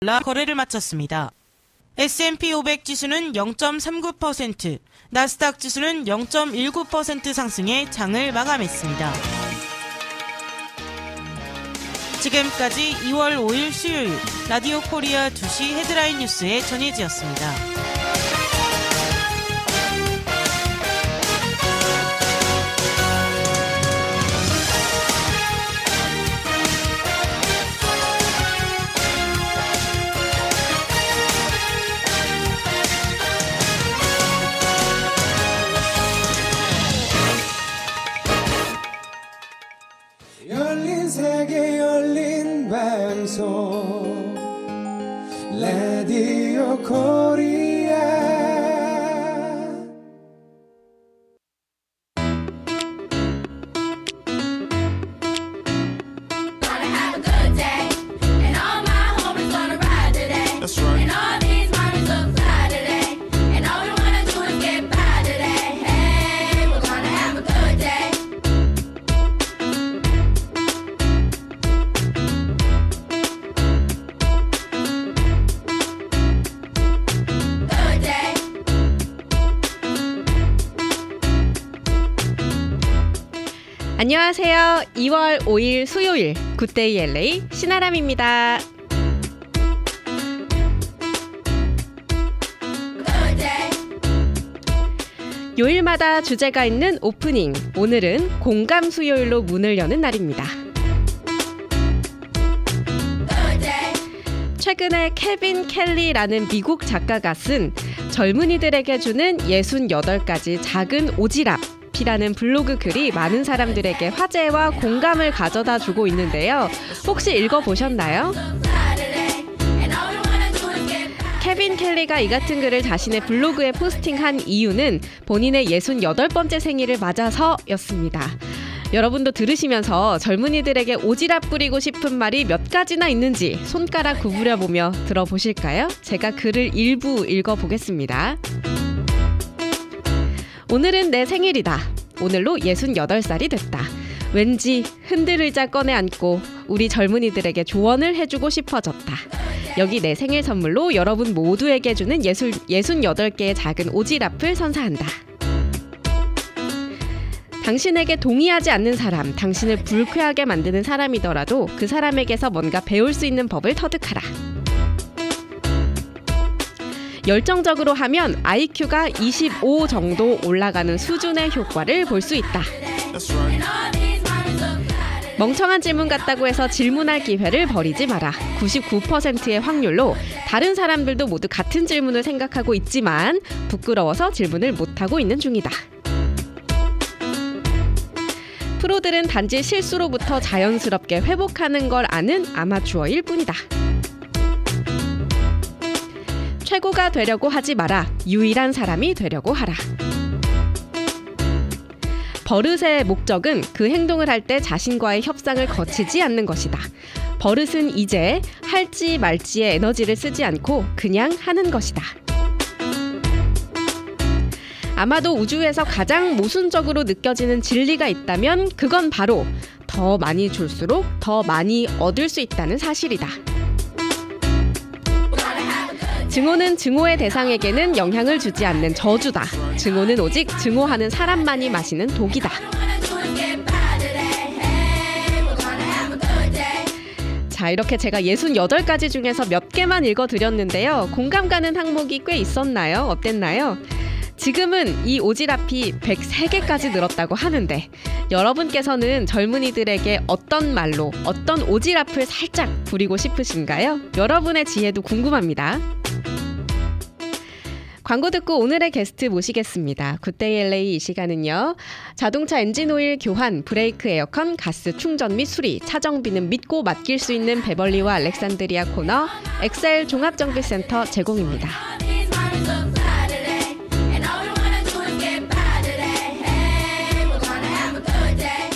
올라 거래를 마쳤습니다. S&P 500 지수는 0.39%, 나스닥 지수는 0.19% 상승해 장을 마감했습니다. 지금까지 2월 5일 수요일 라디오 코리아 2시 헤드라인 뉴스의 전혜지였습니다. 열린 세계 열린 방송 라디오 코리아 Gonna have a good day, and all my homies gonna ride today. That's right. And all these mommies look fly today, and all we wanna do is get by today. Hey, we're gonna have a good day. Good day. 안녕하세요. 2월 5일 수요일 굿데이 LA 신아람입니다. Good day. 요일마다 주제가 있는 오프닝. 오늘은 공감 수요일로 문을 여는 날입니다. Good day. 최근에 케빈 켈리라는 미국 작가가 쓴 젊은이들에게 주는 68가지 작은 오지랖이라는 블로그 글이 많은 사람들에게 화제와 공감을 가져다 주고 있는데요. 혹시 읽어보셨나요? Fly today, and all we wanna do is get by. 케빈 켈리가 이 같은 글을 자신의 블로그에 포스팅한 이유는 본인의 68번째 생일을 맞아서였습니다. 여러분도 들으시면서 젊은이들에게 오지랖 부리고 싶은 말이 몇 가지나 있는지 손가락 구부려보며 들어보실까요? 제가 글을 일부 읽어보겠습니다. 오늘은 내 생일이다. 오늘로 68살이 됐다. 왠지 흔들의자 꺼내 안고 우리 젊은이들에게 조언을 해주고 싶어졌다. 여기 내 생일 선물로 여러분 모두에게 주는 68개의 작은 오지랖을 선사한다. 당신에게 동의하지 않는 사람, 당신을 불쾌하게 만드는 사람이더라도 그 사람에게서 뭔가 배울 수 있는 법을 터득하라. 열정적으로 하면 IQ가 25 정도 올라가는 수준의 효과를 볼 수 있다. That's right. All these mommies look fly today. 멍청한 질문 같다고 해서 질문할 기회를 버리지 마라. 99%의 확률로 다른 사람들도 모두 같은 질문을 생각하고 있지만 부끄러워서 질문을 못하고 있는 중이다. 프로들은 단지 실수로부터 자연스럽게 회복하는 걸 아는 아마추어일 뿐이다. 최고가 되려고 하지 마라. 유일한 사람이 되려고 하라. 버릇의 목적은 그 행동을 할 때 자신과의 협상을 거치지 않는 것이다. 버릇은 이제 할지 말지의 에너지를 쓰지 않고 그냥 하는 것이다. 아마도 우주에서 가장 모순적으로 느껴지는 진리가 있다면 그건 바로 더 많이 줄수록 더 많이 얻을 수 있다는 사실이다. 증오는 증오의 대상에게는 영향을 주지 않는 저주다. 증오는 오직 증오하는 사람만이 마시는 독이다. 자, 이렇게 제가 68가지 중에서 몇 개만 읽어드렸는데요. 공감 가는 항목이 꽤 있었나요? 어땠나요? 지금은 이 오지랖이 103개까지 늘었다고 하는데 여러분께서는 젊은이들에게 어떤 말로 어떤 오지랖을 살짝 부리고 싶으신가요? 여러분의 지혜도 궁금합니다. 광고 듣고 오늘의 게스트 모시겠습니다. 굿데이 LA 이 시간은요. 자동차 엔진 오일 교환, 브레이크 에어컨, 가스 충전 및 수리, 차정비는 믿고 맡길 수 있는 베벌리와 알렉산드리아 코너 엑셀 종합정비센터 제공입니다. These mommies look fly today, and all we wanna do is get by today. Hey, we're gonna have a good day.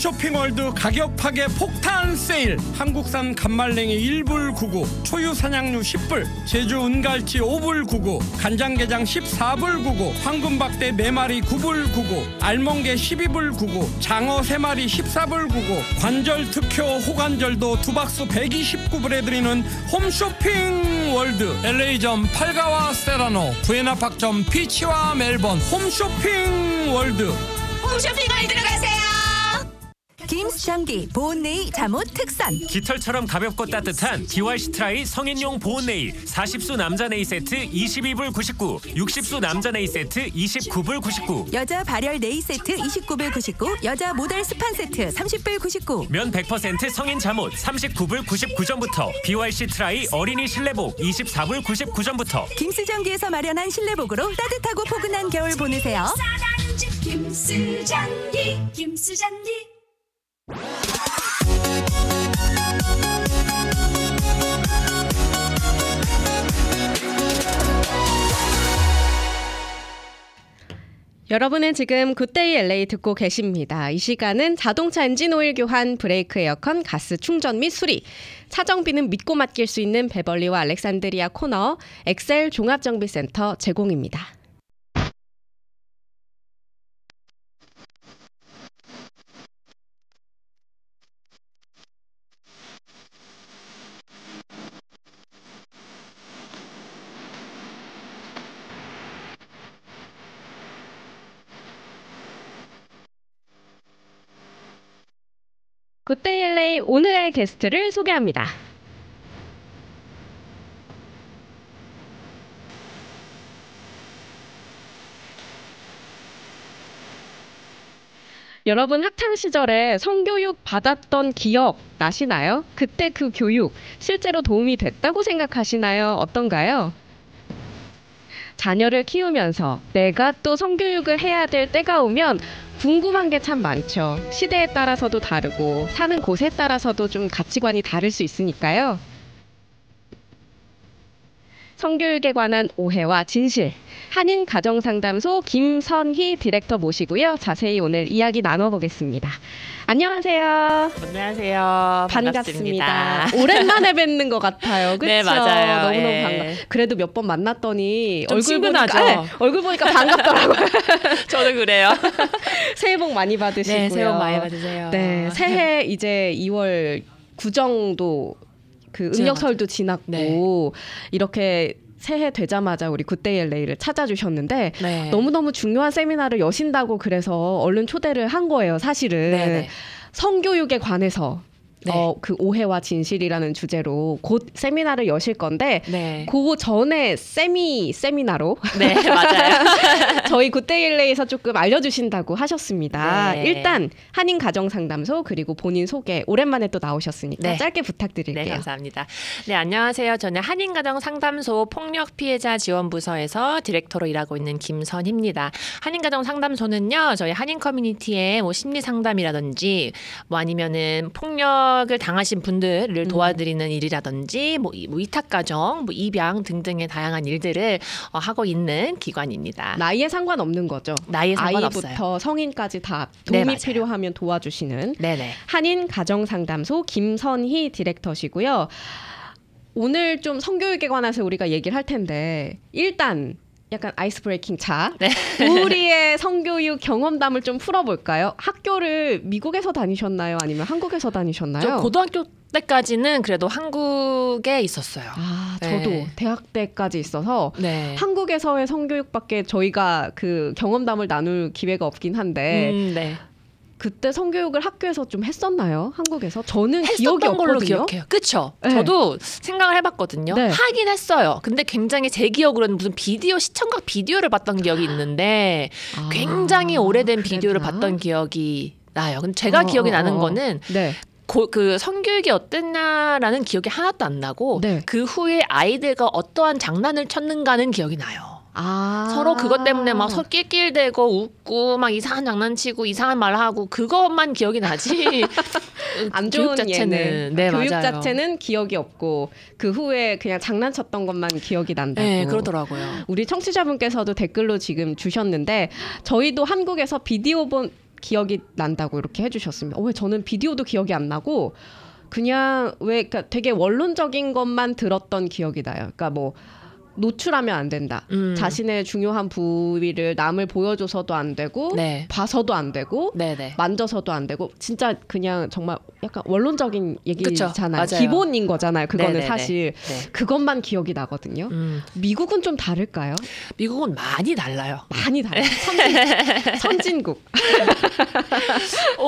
홈쇼핑월드 가격 파괴 폭탄 세일. 한국산 간말랭이 1불 99, 초유 사냥류 10불, 제주 은갈치 5불 99, 간장게장 14불 99, 황금박대 4마리 9불 99, 알멍게 12불 99, 장어 3마리 14불 99, 관절 특효 호관절도 2박스 129불에 드리는 홈쇼핑월드. LA점 팔가와 세라노, 부에나팍점 피치와 멜번. 홈쇼핑월드. 홈쇼핑을 들어가세요. 김수정기 보온네일 잠옷 특선. 깃털처럼 가볍고 따뜻한 DYC 트라이 성인용 보온네일 40수 남자 네일 세트 22불 99, 60수 남자 네일 세트 29불 99, 여자 발열 네일 세트 29불 99, 여자 모델 스판 세트 30불 99. 면 100% 성인 잠옷 39불 99전부터, BYC 트라이 어린이 실내복 24불 99전부터. 김수정기에서 마련한 실내복으로 따뜻하고 포근한 겨울 보내세요. 김수정기 김수정기. 여러분은 지금 굿데이 LA 듣고 계십니다. 이 시간은 자동차 엔진 오일 교환, 브레이크 에어컨, 가스 충전 및 수리, 차정비는 믿고 맡길 수 있는 베벌리와 알렉산드리아 코너 엑셀 종합정비센터 제공입니다. 굿데이 LA 오늘의 게스트를 소개합니다. 여러분 학창 시절에 성교육 받았던 기억 나시나요? 그때 그 교육 실제로 도움이 됐다고 생각하시나요? 어떤가요? 자녀를 키우면서 내가 또 성교육을 해야 될 때가 오면 궁금한 게 참 많죠. 시대에 따라서도 다르고 사는 곳에 따라서도 좀 가치관이 다를 수 있으니까요. 성교육에 관한 오해와 진실, 한인가정상담소 김선희 디렉터 모시고요. 자세히 오늘 이야기 나눠보겠습니다. 안녕하세요. 안녕하세요. 반갑습니다. 오랜만에 뵙는 것 같아요. 그렇죠? 네, 맞아요. 너무너무 예. 반가. 그래도 몇 번 만났더니 좀 친근하죠? 얼굴 보니까 반갑더라고요. 저도 그래요. 새해 복 많이 받으시고요. 네, 새해 복 많이 받으세요. 네, 새해 이제 2월 구정도 그 음력설도 지났고 네. 이렇게 새해 되자마자 우리 굿데이 LA를 찾아주셨는데 네. 너무너무 중요한 세미나를 여신다고 그래서 얼른 초대를 한 거예요, 사실은. 네네. 성교육에 관해서 네. 그 오해와 진실이라는 주제로 곧 세미나를 여실 건데 네. 그 전에 세미나로 네, 맞아요. 저희 굿데이 LA에서 조금 알려주신다고 하셨습니다. 네. 일단 한인가정상담소 그리고 본인 소개 오랜만에 또 나오셨으니까 네. 짧게 부탁드릴게요. 네, 감사합니다. 네, 안녕하세요. 저는 한인가정상담소 폭력피해자 지원부서에서 디렉터로 일하고 있는 김선희입니다. 한인가정상담소는요, 저희 한인 커뮤니티에 뭐 심리상담이라든지 뭐 아니면은 폭력을 당하신 분들을 도와드리는 일이라든지 뭐 위탁가정, 뭐 입양 등등의 다양한 일들을 하고 있는 기관입니다. 나이에 상관없는 거죠. 나이에 상관없어요. 아이부터 성인까지 다 도움이 네, 맞아요. 필요하면 도와주시는 네네. 한인가정상담소 김선희 디렉터시고요. 오늘 좀 성교육에 관해서 우리가 얘기를 할 텐데 일단 약간 아이스 브레이킹 차. 네. 우리의 성교육 경험담을 좀 풀어볼까요? 학교를 미국에서 다니셨나요? 아니면 한국에서 다니셨나요? 저 고등학교 때까지는 그래도 한국에 있었어요. 아, 네. 저도 대학 때까지 있어서 네. 한국에서의 성교육밖에 저희가 그 경험담을 나눌 기회가 없긴 한데 네. 그때 성교육을 학교에서 좀 했었나요? 한국에서? 저는 기억이 했었던 걸로 없거든요. 기억해요. 그쵸? 네. 저도 생각을 해봤거든요. 네. 하긴 했어요. 근데 굉장히 제 기억으로는 무슨 시청각 비디오를 봤던 기억이 있는데 아, 굉장히 오래된 비디오를 그랬나? 봤던 기억이 나요. 근데 제가 기억이 나는 거는 네. 그 성교육이 어땠냐라는 기억이 하나도 안 나고 네. 그 후에 아이들과 어떠한 장난을 쳤는가는 기억이 나요. 아. 서로 그것 때문에 막 서로 낄낄대고 웃고 막 이상한 장난치고 이상한 말하고 그것만 기억이 나지. 안 교육 좋은 자체는 예는 네, 교육 맞아요. 자체는 기억이 없고 그 후에 그냥 장난쳤던 것만 기억이 난다고. 네, 그러더라고요. 우리 청취자분께서도 댓글로 지금 주셨는데 저희도 한국에서 비디오 본 기억이 난다고 이렇게 해주셨습니다. 왜 저는 비디오도 기억이 안 나고 그냥 왜 그러니까 되게 원론적인 것만 들었던 기억이 나요. 그러니까 뭐 노출하면 안 된다. 자신의 중요한 부위를 남을 보여줘서도 안 되고 네. 봐서도 안 되고 네네. 만져서도 안 되고 진짜 그냥 정말 약간 원론적인 얘기잖아요. 그쵸, 맞아요. 기본인 거잖아요. 그거는 네네네. 사실 네. 그것만 기억이 나거든요. 미국은 좀 다를까요? 미국은 많이 달라요. 많이 달라요. 선진국.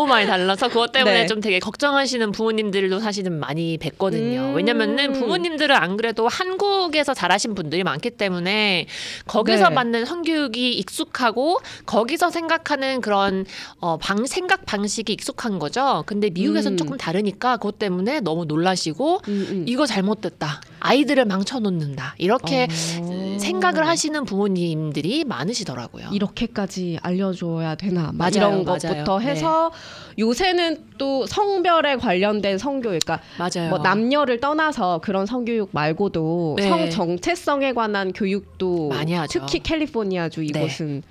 많이 달라서 그것 때문에 네. 좀 되게 걱정하시는 부모님들도 사실은 많이 뵀거든요. 음. 왜냐면은 부모님들은 안 그래도 한국에서 자라신 분들이 많기 때문에 거기서 네. 받는 성교육이 익숙하고 거기서 생각하는 그런 생각 방식이 익숙한 거죠. 근데 미국에서는 조금 다르니까 그것 때문에 너무 놀라시고 이거 잘못됐다. 아이들을 망쳐놓는다. 이렇게 생각을 하시는 부모님들이 많으시더라고요. 이렇게까지 알려줘야 되나 막 맞아요, 이런 것부터 맞아요. 해서 요새는 또 성별에 관련된 성교육, 그러니까 맞아요. 뭐 남녀를 떠나서 그런 성교육 말고도 네. 성 정체성에 관한 교육도 많이 하죠. 특히 캘리포니아주 이곳은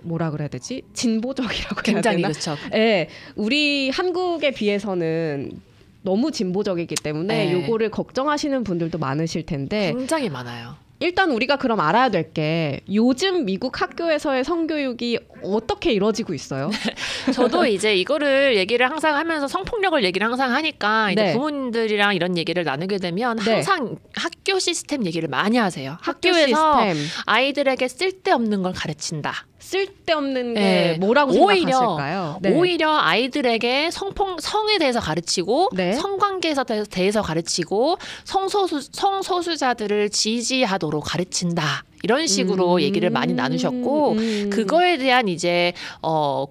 뭐라 그래야 되지? 진보적이라고 해야 굉장히 되나? 그렇죠. 네, 우리 한국에 비해서는 너무 진보적이기 때문에 네. 요거를 걱정하시는 분들도 많으실 텐데 굉장히 많아요. 일단 우리가 그럼 알아야 될 게 요즘 미국 학교에서의 성교육이 어떻게 이루어지고 있어요? 저도 이제 이거를 얘기를 항상 하면서 성폭력을 얘기를 항상 하니까 이제 네. 부모님들이랑 이런 얘기를 나누게 되면 네. 항상 학교 시스템 얘기를 많이 하세요. 학교 학교에서 시스템. 아이들에게 쓸데없는 걸 가르친다. 쓸데없는 게 네. 뭐라고 생각하실까요? 네. 오히려 아이들에게 성에 대해서 가르치고 네. 성관계에 대해서 가르치고 성소수자들을 지지하도록 가르친다. 이런 식으로 얘기를 많이 나누셨고 그거에 대한 이제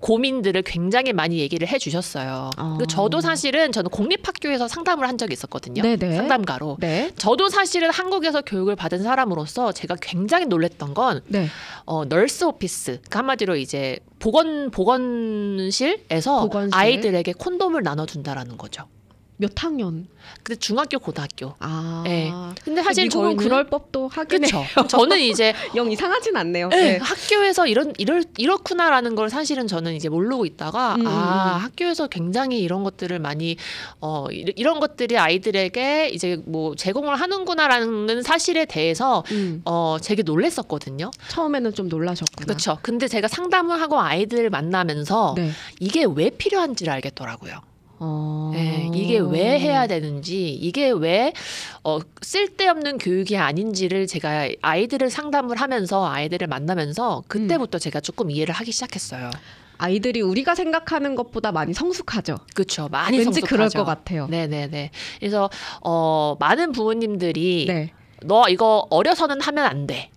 고민들을 굉장히 많이 얘기를 해주셨어요. 그리고 저도 사실은 저는 공립학교에서 상담을 한 적이 있었거든요. 네네. 상담가로. 네. 저도 사실은 한국에서 교육을 받은 사람으로서 제가 굉장히 놀랬던 건 네. 널스 오피스, 그러니까 한마디로 이제 보건실에서 보건실. 아이들에게 콘돔을 나눠준다라는 거죠. 몇 학년? 근데 중학교, 고등학교. 아. 네. 근데 사실 미국은 저희는 그럴 법도 하긴 그렇죠. 해요. 저는 이제 영 이상하진 않네요. 네, 네. 학교에서 이렇구나라는 걸 사실은 저는 이제 모르고 있다가 학교에서 굉장히 이런 것들을 많이 이런 것들이 아이들에게 이제 뭐 제공을 하는구나라는 사실에 대해서 되게 놀랬었거든요. 처음에는 좀 놀라셨구나. 그렇죠. 근데 제가 상담을 하고 아이들을 만나면서 네. 이게 왜 필요한지를 알겠더라고요. 네, 이게 왜 해야 되는지, 이게 왜 쓸데없는 교육이 아닌지를 제가 아이들을 상담을 하면서 아이들을 만나면서 그때부터 제가 조금 이해를 하기 시작했어요. 아이들이 우리가 생각하는 것보다 많이 성숙하죠. 그렇죠. 많이 왠지 성숙하죠. 그럴 것 같아요. 네네네. 그래서 많은 부모님들이 네. 너 이거 어려서는 하면 안 돼.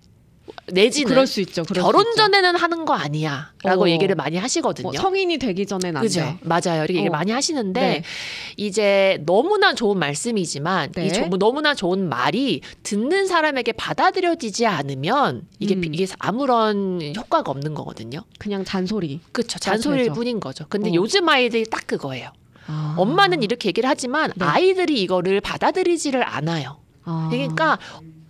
내지는 그럴 수 있죠. 그럴 결혼 수 있죠. 전에는 하는 거 아니야 라고 얘기를 많이 하시거든요. 뭐 성인이 되기 전엔 안 그죠? 돼. 맞아요. 이렇게 얘기를 많이 하시는데 네. 이제 너무나 좋은 말씀이지만 네. 이 너무나 좋은 말이 듣는 사람에게 받아들여지지 않으면 이게 아무런 효과가 없는 거거든요. 그냥 잔소리. 그렇죠. 잔소리일 자체죠. 뿐인 거죠. 근데 요즘 아이들이 딱 그거예요. 아. 엄마는 이렇게 얘기를 하지만 네. 아이들이 이거를 받아들이지를 않아요. 아. 그러니까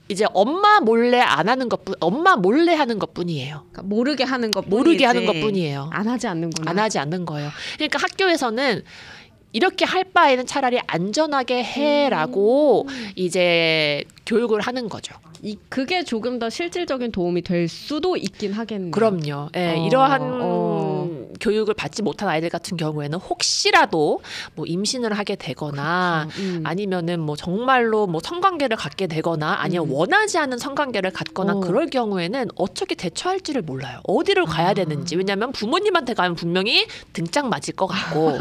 이제 엄마 몰래 안 하는 것뿐, 엄마 몰래 하는 것뿐이에요. 그러니까 모르게 하는 것 모르게 하는 것뿐이에요. 안 하지 않는구나. 안 하지 않는 거예요. 그러니까 학교에서는 이렇게 할 바에는 차라리 안전하게 해라고 이제 교육을 하는 거죠. 그게 조금 더 실질적인 도움이 될 수도 있긴 하겠네요. 그럼요. 예, 이러한 교육을 받지 못한 아이들 같은 경우에는 혹시라도 뭐 임신을 하게 되거나 아니면은 뭐 정말로 뭐 성관계를 갖게 되거나 아니면 원하지 않은 성관계를 갖거나 그럴 경우에는 어떻게 대처할지를 몰라요. 어디를 가야 되는지. 왜냐하면 부모님한테 가면 분명히 등짝 맞을 것 같고,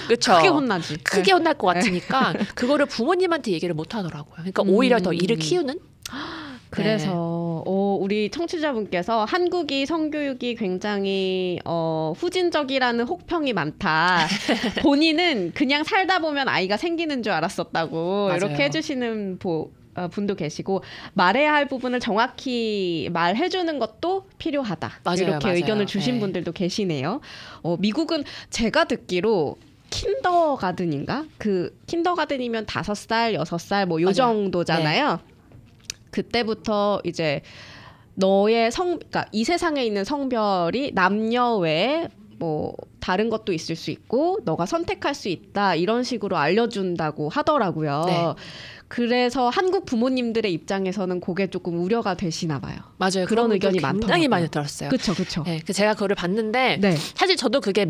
그렇죠. 크게 혼나지. 크게 혼날 것 같으니까 그거를 부모님한테 얘기를 못 하더라고요. 그러니까 오히려 더 이를 키우는. 그래서 우리 청취자분께서 한국이 성교육이 굉장히 후진적이라는 혹평이 많다. 본인은 그냥 살다 보면 아이가 생기는 줄 알았었다고 맞아요. 이렇게 해주시는 분도 계시고 말해야 할 부분을 정확히 말해주는 것도 필요하다. 맞아요, 이렇게 맞아요. 의견을 주신 네. 분들도 계시네요. 미국은 제가 듣기로 킨더가든인가? 킨더가든이면 5살, 6살 뭐 요 맞아요. 정도잖아요. 네. 그때부터 이제 너의 그러니까 이 세상에 있는 성별이 남녀 외에 뭐 다른 것도 있을 수 있고 너가 선택할 수 있다 이런 식으로 알려준다고 하더라고요. 네. 그래서 한국 부모님들의 입장에서는 그게 조금 우려가 되시나 봐요. 맞아요. 그런 의견이 굉장히 많더라고요. 많이 들었어요. 그렇죠, 그렇죠. 네, 제가 그거를 봤는데 네. 사실 저도 그게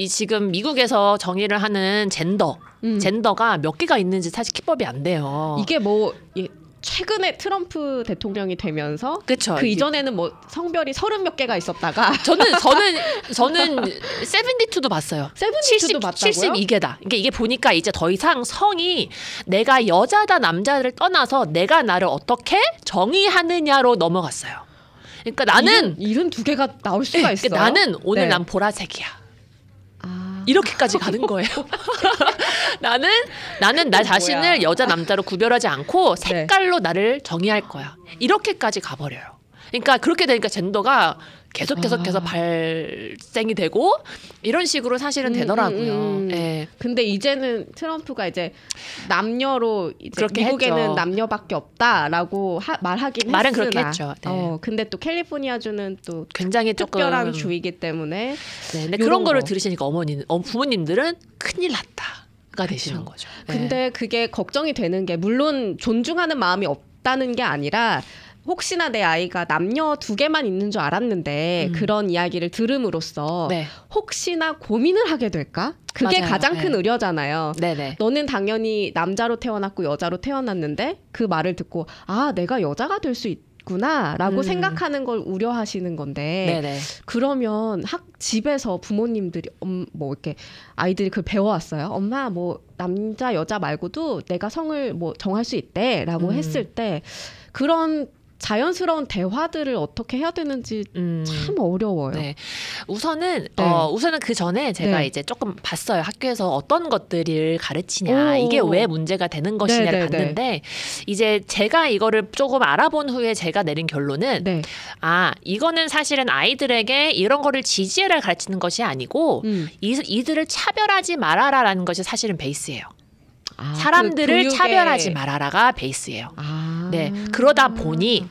지금 미국에서 정의를 하는 젠더가 몇 개가 있는지 사실 키법이 안 돼요. 이게 뭐 최근에 트럼프 대통령이 되면서 그쵸, 그 이전에는 뭐 성별이 30 몇 개가 있었다가 저는 72도 봤어요. 72도 봤다고요? 72개다. 이게 보니까 이제 더 이상 성이 내가 여자다 남자를 떠나서 내가 나를 어떻게 정의하느냐로 넘어갔어요. 그러니까 나는 72개가 나올 수가 있어요. 나는 오늘 네. 난 보라색이야. 아. 이렇게까지 가는 거예요. 나는 나 자신을 뭐야. 여자 남자로 구별하지 않고 색깔로 나를 정의할 거야. 이렇게까지 가버려요. 그러니까 그렇게 되니까 젠더가 계속해서 발생이 되고 이런 식으로 사실은 되더라고요. 예. 근데 이제는 트럼프가 이제 남녀로 이제 그렇게 미국에는 했죠. 남녀밖에 없다라고 말하긴 말은 했으나 그렇게 했죠. 네. 근데 또 캘리포니아주는 또 굉장히 조금 특별한 주이기 때문에 네, 근데 요런 그런 거를 거. 들으시니까 부모님들은 큰일 났다가 되시는 거죠. 네. 근데 그게 걱정이 되는 게 물론 존중하는 마음이 없다는 게 아니라 혹시나 내 아이가 남녀 2개만 있는 줄 알았는데 그런 이야기를 들음으로써 네. 혹시나 고민을 하게 될까? 그게 맞아요. 가장 큰 네. 우려잖아요. 네네. 너는 당연히 남자로 태어났고 여자로 태어났는데 그 말을 듣고 아 내가 여자가 될 수 있구나라고 생각하는 걸 우려하시는 건데 네네. 그러면 집에서 부모님들이 뭐 이렇게 아이들이 그걸 배워왔어요. 엄마 뭐 남자 여자 말고도 내가 성을 뭐 정할 수 있대라고 했을 때 그런 자연스러운 대화들을 어떻게 해야 되는지 참 어려워요. 네. 우선은 네. 우선은 그 전에 제가 네. 이제 조금 봤어요. 학교에서 어떤 것들을 가르치냐, 이게 왜 문제가 되는 것이냐를 네, 네, 봤는데 이제 제가 이거를 조금 알아본 후에 제가 내린 결론은 네. 이거는 사실은 아이들에게 이런 거를 지지해라 가르치는 것이 아니고 이들을 차별하지 말아라라는 것이 사실은 베이스예요. 사람들을 그 교육의- 차별하지 말아라가 베이스예요. 아. 네. 그러다 보니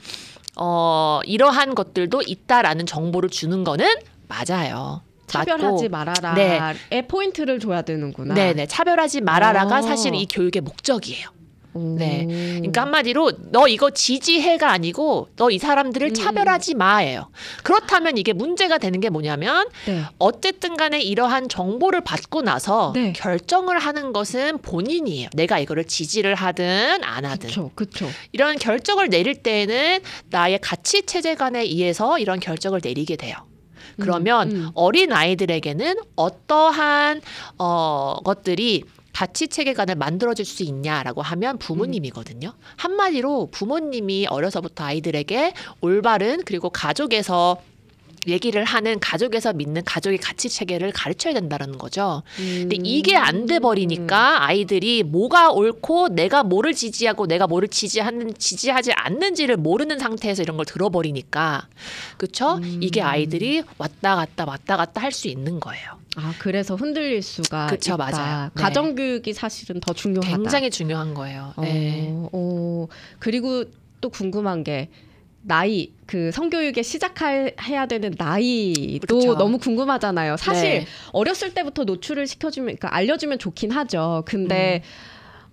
이러한 것들도 있다라는 정보를 주는 거는 맞아요. 차별하지 맞고. 말아라에 포인트를 줘야 되는구나. 네네. 차별하지 말아라가 어. 사실 이 교육의 목적이에요. 오. 네. 그러니까 한마디로 너 이거 지지해가 아니고 너 이 사람들을 차별하지 마예요. 그렇다면 이게 문제가 되는 게 뭐냐면 네. 어쨌든 간에 이러한 정보를 받고 나서 네. 결정을 하는 것은 본인이에요. 내가 이거를 지지를 하든 안 하든. 그렇죠. 이런 결정을 내릴 때에는 나의 가치 체제관에 의해서 이런 결정을 내리게 돼요. 그러면 어린 아이들에게는 어떠한 것들이 가치 체계관을 만들어줄 수 있냐라고 하면 부모님이거든요. 한마디로 부모님이 어려서부터 아이들에게 올바른 그리고 가족에서 얘기를 하는 가족에서 믿는 가족의 가치 체계를 가르쳐야 된다는 거죠. 근데 이게 안 돼 버리니까 아이들이 뭐가 옳고 내가 뭐를 지지하고 내가 뭐를 지지하지 않는지를 모르는 상태에서 이런 걸 들어버리니까 그렇죠? 이게 아이들이 왔다 갔다 할 수 있는 거예요. 그래서 흔들릴 수가 그쵸, 있다. 맞아요. 네. 가정교육이 사실은 더 중요하다. 굉장히 중요한 거예요. 네. 그리고 또 궁금한 게 나이, 그 성교육에 해야 되는 나이도 그렇죠. 너무 궁금하잖아요. 사실 네. 어렸을 때부터 노출을 시켜주면, 그러니까 알려주면 좋긴 하죠. 근데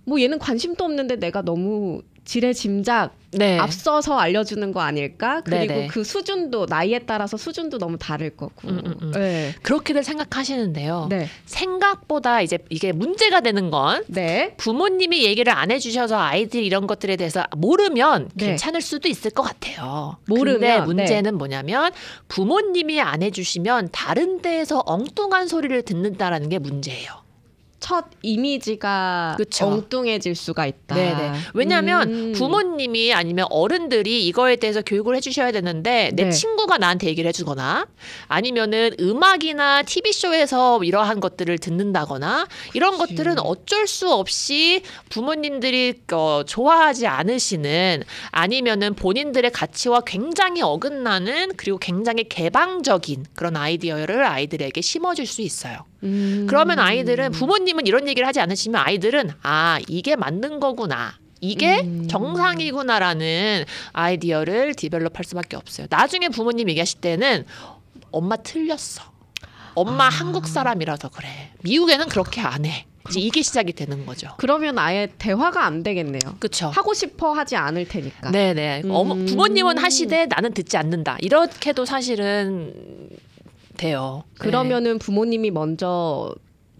뭐 얘는 관심도 없는데 내가 너무 지레짐작 네. 앞서서 알려주는 거 아닐까? 그리고 네네. 그 수준도 나이에 따라서 수준도 너무 다를 거고. 네. 그렇게들 생각하시는데요. 네. 생각보다 이제 이게 문제가 되는 건 네. 부모님이 얘기를 안 해주셔서 아이들이 이런 것들에 대해서 모르면 네. 괜찮을 수도 있을 것 같아요. 모르면, 근데 문제는 뭐냐면 부모님이 안 해주시면 다른 데에서 엉뚱한 소리를 듣는다라는 게 문제예요. 첫 이미지가 그쵸. 엉뚱해질 수가 있다. 네네. 왜냐하면 부모님이 아니면 어른들이 이거에 대해서 교육을 해주셔야 되는데 내 네. 친구가 나한테 얘기를 해주거나 아니면은 음악이나 TV쇼에서 이러한 것들을 듣는다거나 이런 것들은 어쩔 수 없이 부모님들이 좋아하지 않으시는 아니면은 본인들의 가치와 굉장히 어긋나는 그리고 굉장히 개방적인 그런 아이디어를 아이들에게 심어줄 수 있어요. 그러면 아이들은 부모님은 이런 얘기를 하지 않으시면 아이들은 이게 맞는 거구나. 이게 정상이구나라는 아이디어를 디벨롭할 수밖에 없어요. 나중에 부모님 얘기하실 때는 엄마 틀렸어. 엄마 한국 사람이라서 그래. 미국에는 그렇게 안 해. 이제 이게 시작이 되는 거죠. 그러면 아예 대화가 안 되겠네요. 그렇죠. 하고 싶어 하지 않을 테니까. 네네. 부모님은 하시되 나는 듣지 않는다. 이렇게도 사실은 돼요. 그러면은 부모님이 먼저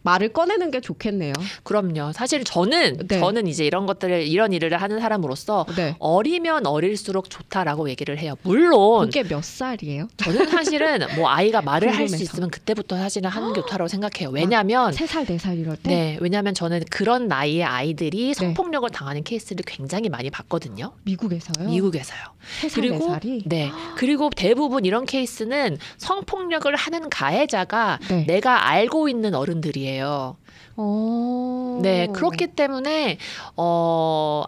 말을 꺼내는 게 좋겠네요. 그럼요. 사실 저는 이제 이런 일을 하는 사람으로서 어리면 어릴수록 좋다라고 얘기를 해요. 물론 그게 몇 살이에요? 저는 사실은 뭐 아이가 말을 할 수 있으면 그때부터 사실은 하는 게 좋다라고 생각해요. 왜냐면 3살, 4살 이럴 때? 네. 왜냐면 저는 그런 나이의 아이들이 성폭력을 당하는 케이스를 굉장히 많이 봤거든요. 미국에서요? 미국에서요. 3살, 그리고 4살이? 네. 그리고 대부분 이런 케이스는 성폭력을 하는 가해자가 내가 알고 있는 어른들이에요. 네, 그렇기 때문에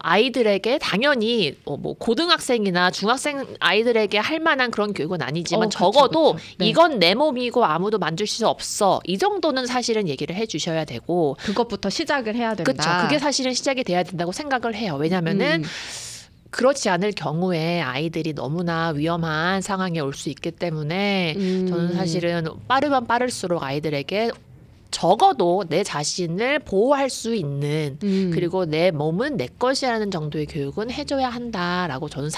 아이들에게 당연히 뭐 고등학생이나 중학생 아이들에게 할 만한 그런 교육은 아니지만 적어도 이건 내 몸이고 아무도 만질 수 없어. 이 정도는 사실은 얘기를 해주셔야 되고 그것부터 시작을 해야 된다. 그렇죠. 그게 사실은 시작이 돼야 된다고 생각을 해요. 왜냐면은 그렇지 않을 경우에 아이들이 너무나 위험한 상황에 올 수 있기 때문에 저는 사실은 빠르면 빠를수록 아이들에게 적어도 내 자신을 보호할 수 있는 그리고 내 몸은 내 것이라는 정도의 교육은 해줘야 한다라고 저는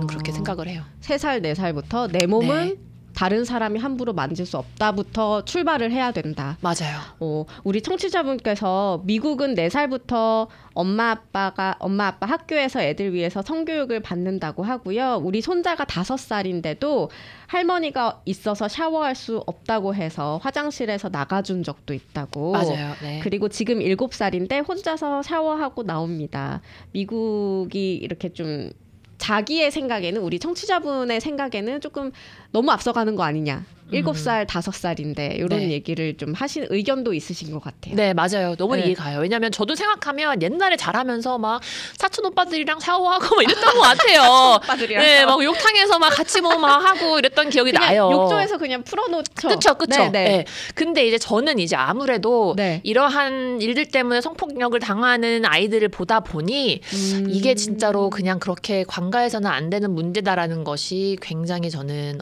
그렇게 생각을 해요. 3살, 4살부터 내 몸은 다른 사람이 함부로 만질 수 없다부터 출발을 해야 된다. 맞아요. 우리 청취자분께서 미국은 4살부터 엄마 아빠 학교에서 애들 위해서 성교육을 받는다고 하고요. 우리 손자가 5살인데도 할머니가 있어서 샤워할 수 없다고 해서 화장실에서 나가준 적도 있다고. 맞아요. 네. 그리고 지금 7살인데 혼자서 샤워하고 나옵니다. 미국이 이렇게 좀 자기의 생각에는 우리 청취자분의 생각에는 조금 너무 앞서가는 거 아니냐. 7살, 5살인데 이런 얘기를 좀 하신 의견도 있으신 것 같아요. 네, 맞아요. 너무 이해가요. 왜냐하면 저도 생각하면 옛날에 잘하면서 막 사촌 오빠들이랑 샤워하고 막 이랬던 것 같아요. 오빠들이랑 네, 막 욕탕에서 막 같이 뭐 막 하고 이랬던 기억이 나요. 욕조에서 그냥 풀어놓죠. 그렇죠. 네. 네. 근데 이제 저는 이제 아무래도 이러한 일들 때문에 성폭력을 당하는 아이들을 보다 보니 이게 진짜로 그냥 그렇게 관가해서는 안 되는 문제다라는 것이 굉장히 저는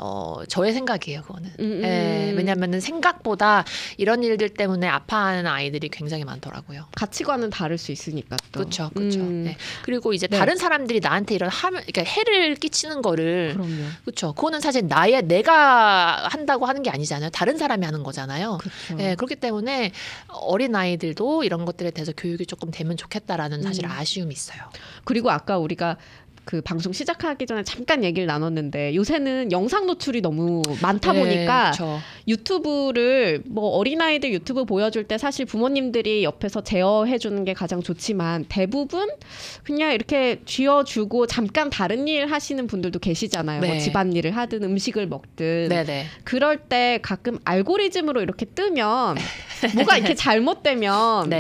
저의 생각이에요. 그거는. 왜냐면은 생각보다 이런 일들 때문에 아파하는 아이들이 굉장히 많더라고요. 가치관은 다를 수 있으니까 또. 그렇죠. 네. 그리고 이제 다른 사람들이 나한테 그러니까 해를 끼치는 거를 그렇죠. 그거는 사실 내가 한다고 하는 게 아니잖아요. 다른 사람이 하는 거잖아요. 네, 그렇기 때문에 어린 아이들도 이런 것들에 대해서 교육이 조금 되면 좋겠다라는 사실 아쉬움이 있어요. 그리고 아까 우리가 그 방송 시작하기 전에 잠깐 얘기를 나눴는데 요새는 영상 노출이 너무 많다 보니까 유튜브를 뭐 어린아이들 유튜브 보여줄 때 사실 부모님들이 옆에서 제어해 주는 게 가장 좋지만 대부분 그냥 이렇게 쥐어주고 잠깐 다른 일 하시는 분들도 계시잖아요. 뭐 집안일을 하든 음식을 먹든 그럴 때 가끔 알고리즘으로 이렇게 뜨면 뭐가 이렇게 잘못되면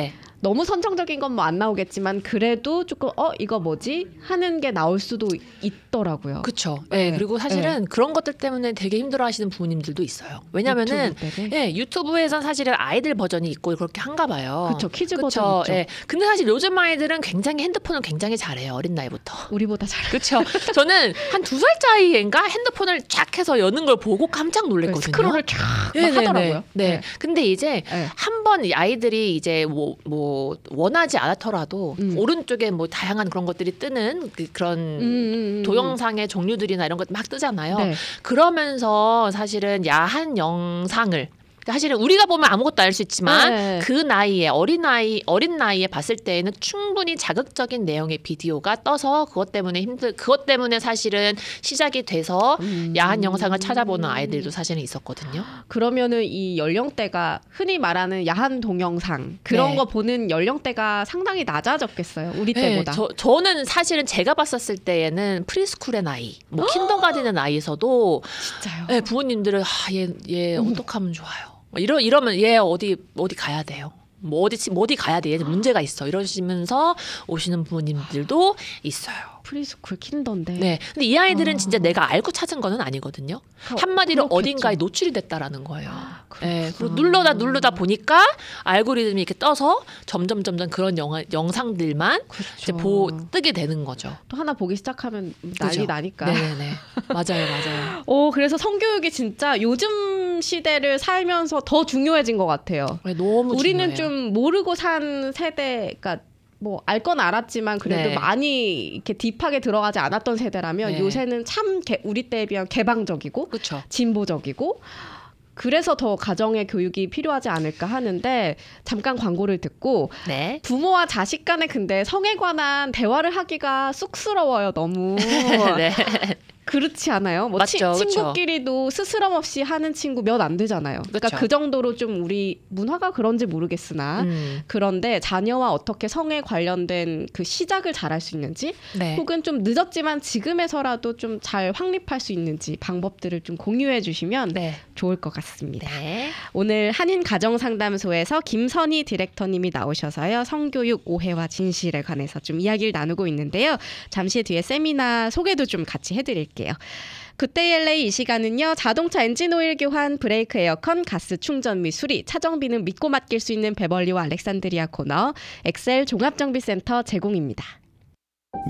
너무 선정적인 건 뭐 안 나오겠지만 그래도 조금 이거 뭐지? 하는 게 나올 수도 있더라고요. 그렇죠. 네. 그리고 사실은 그런 것들 때문에 되게 힘들어하시는 부모님들도 있어요. 왜냐면은 유튜브에선 사실은 아이들 버전이 있고 그렇게 한가 봐요. 그렇죠. 키즈 버전 있죠. 근데 사실 요즘 아이들은 굉장히 잘해요. 어린 나이부터. 우리보다 잘해요. 그렇죠. 저는 한 2살짜리인가 핸드폰을 쫙 해서 여는 걸 보고 깜짝 놀랐거든요. 스크롤을 쫙 하더라고요. 네. 근데 이제 한 번 아이들이 이제 뭐 원하지 않더라도 오른쪽에 뭐 다양한 그런 것들이 뜨는 그런 동영상의 종류들이나 이런 것 막 뜨잖아요. 그러면서 사실은 야한 영상을 사실은 우리가 보면 아무것도 알 수 있지만 그 나이에 어린 나이에 봤을 때에는 충분히 자극적인 내용의 비디오가 떠서 그것 때문에 사실은 시작이 돼서 야한 영상을 찾아보는 아이들도 사실은 있었거든요. 그러면은 이 연령대가 흔히 말하는 야한 동영상 그런 거 보는 연령대가 상당히 낮아졌겠어요. 우리 때보다. 저는 사실은 제가 봤었을 때에는 프리스쿨의 나이, 뭐 킨더가든의 나이에서도 진짜요? 부모님들은 얘 어떡하면 좋아요. 이러면 얘 어디 가야 돼요. 뭐 어디 가야 돼. 얘 문제가 있어. 이러시면서 오시는 부모님들도 있어요. 프리스쿨 킨더인데. 네. 근데 이 아이들은 진짜 내가 알고 찾은 거는 아니거든요. 한마디로 어딘가에 노출이 됐다라는 거예요. 네. 그리고 누르다 보니까 알고리즘이 이렇게 떠서 점점 그런 영상들만 이제 뜨게 되는 거죠. 또 하나 보기 시작하면 난리 나니까. 네네. 맞아요. 그래서 성교육이 진짜 요즘 요즘 시대를 살면서 더 중요해진 것 같아요. 네, 너무 우리는 중요해요. 좀 모르고 산 세대, 그러니까 뭐 알 건 알았지만 그래도 네. 많이 이렇게 딥하게 들어가지 않았던 세대라면 네. 요새는 참 우리 때에 비하면 개방적이고 그렇죠. 진보적이고 그래서 더 가정의 교육이 필요하지 않을까 하는데 잠깐 광고를 듣고 네. 부모와 자식 간에 근데 성에 관한 대화를 하기가 쑥스러워요. 너무. 네. 그렇지 않아요? 뭐 맞죠, 그쵸. 친구끼리도 스스럼 없이 하는 친구 몇 안 되잖아요. 그러니까 그쵸. 그 정도로 좀 우리 문화가 그런지 모르겠으나 그런데 자녀와 어떻게 성에 관련된 그 시작을 잘할 수 있는지 네. 혹은 좀 늦었지만 지금에서라도 좀 잘 확립할 수 있는지 방법들을 좀 공유해 주시면 네. 좋을 것 같습니다. 네. 오늘 한인가정상담소에서 김선희 디렉터님이 나오셔서요. 성교육 오해와 진실에 관해서 좀 이야기를 나누고 있는데요. 잠시 뒤에 세미나 소개도 좀 같이 해드릴게요. 굿데이 LA 이 시간은요. 자동차 엔진오일 교환, 브레이크 에어컨, 가스 충전 및 수리, 차정비는 믿고 맡길 수 있는 베벌리와 알렉산드리아 코너, 엑셀 종합정비센터 제공입니다.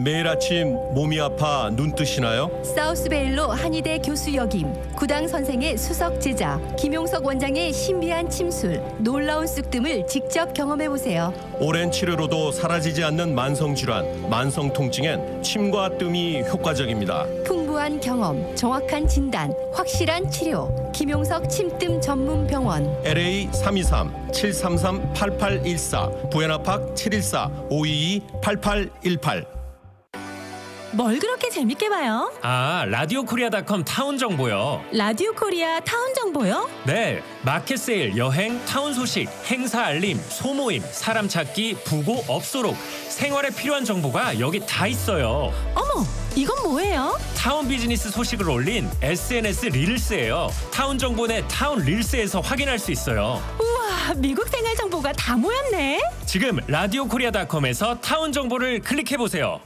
매일 아침 몸이 아파 눈 뜨시나요? 사우스베일로 한의대 교수 역임, 구당 선생의 수석 제자, 김용석 원장의 신비한 침술, 놀라운 쑥뜸을 직접 경험해보세요. 오랜 치료로도 사라지지 않는 만성질환, 만성 통증엔 침과 뜸이 효과적입니다. 풍부한 경험, 정확한 진단, 확실한 치료. 김용석 침뜸 전문 병원. LA 323-733-8814, 부에나팍 714-522-8818. 뭘 그렇게 재밌게 봐요? 아, 라디오코리아닷컴 타운 정보요. 라디오 코리아 타운 정보요? 네, 마켓 세일, 여행, 타운 소식, 행사 알림, 소모임, 사람 찾기, 부고, 업소록, 생활에 필요한 정보가 여기 다 있어요. 어머, 이건 뭐예요? 타운 비즈니스 소식을 올린 SNS 릴스예요. 타운 정보는 타운 릴스에서 확인할 수 있어요. 우와, 미국 생활 정보가 다 모였네. 지금 라디오코리아닷컴에서 타운 정보를 클릭해보세요.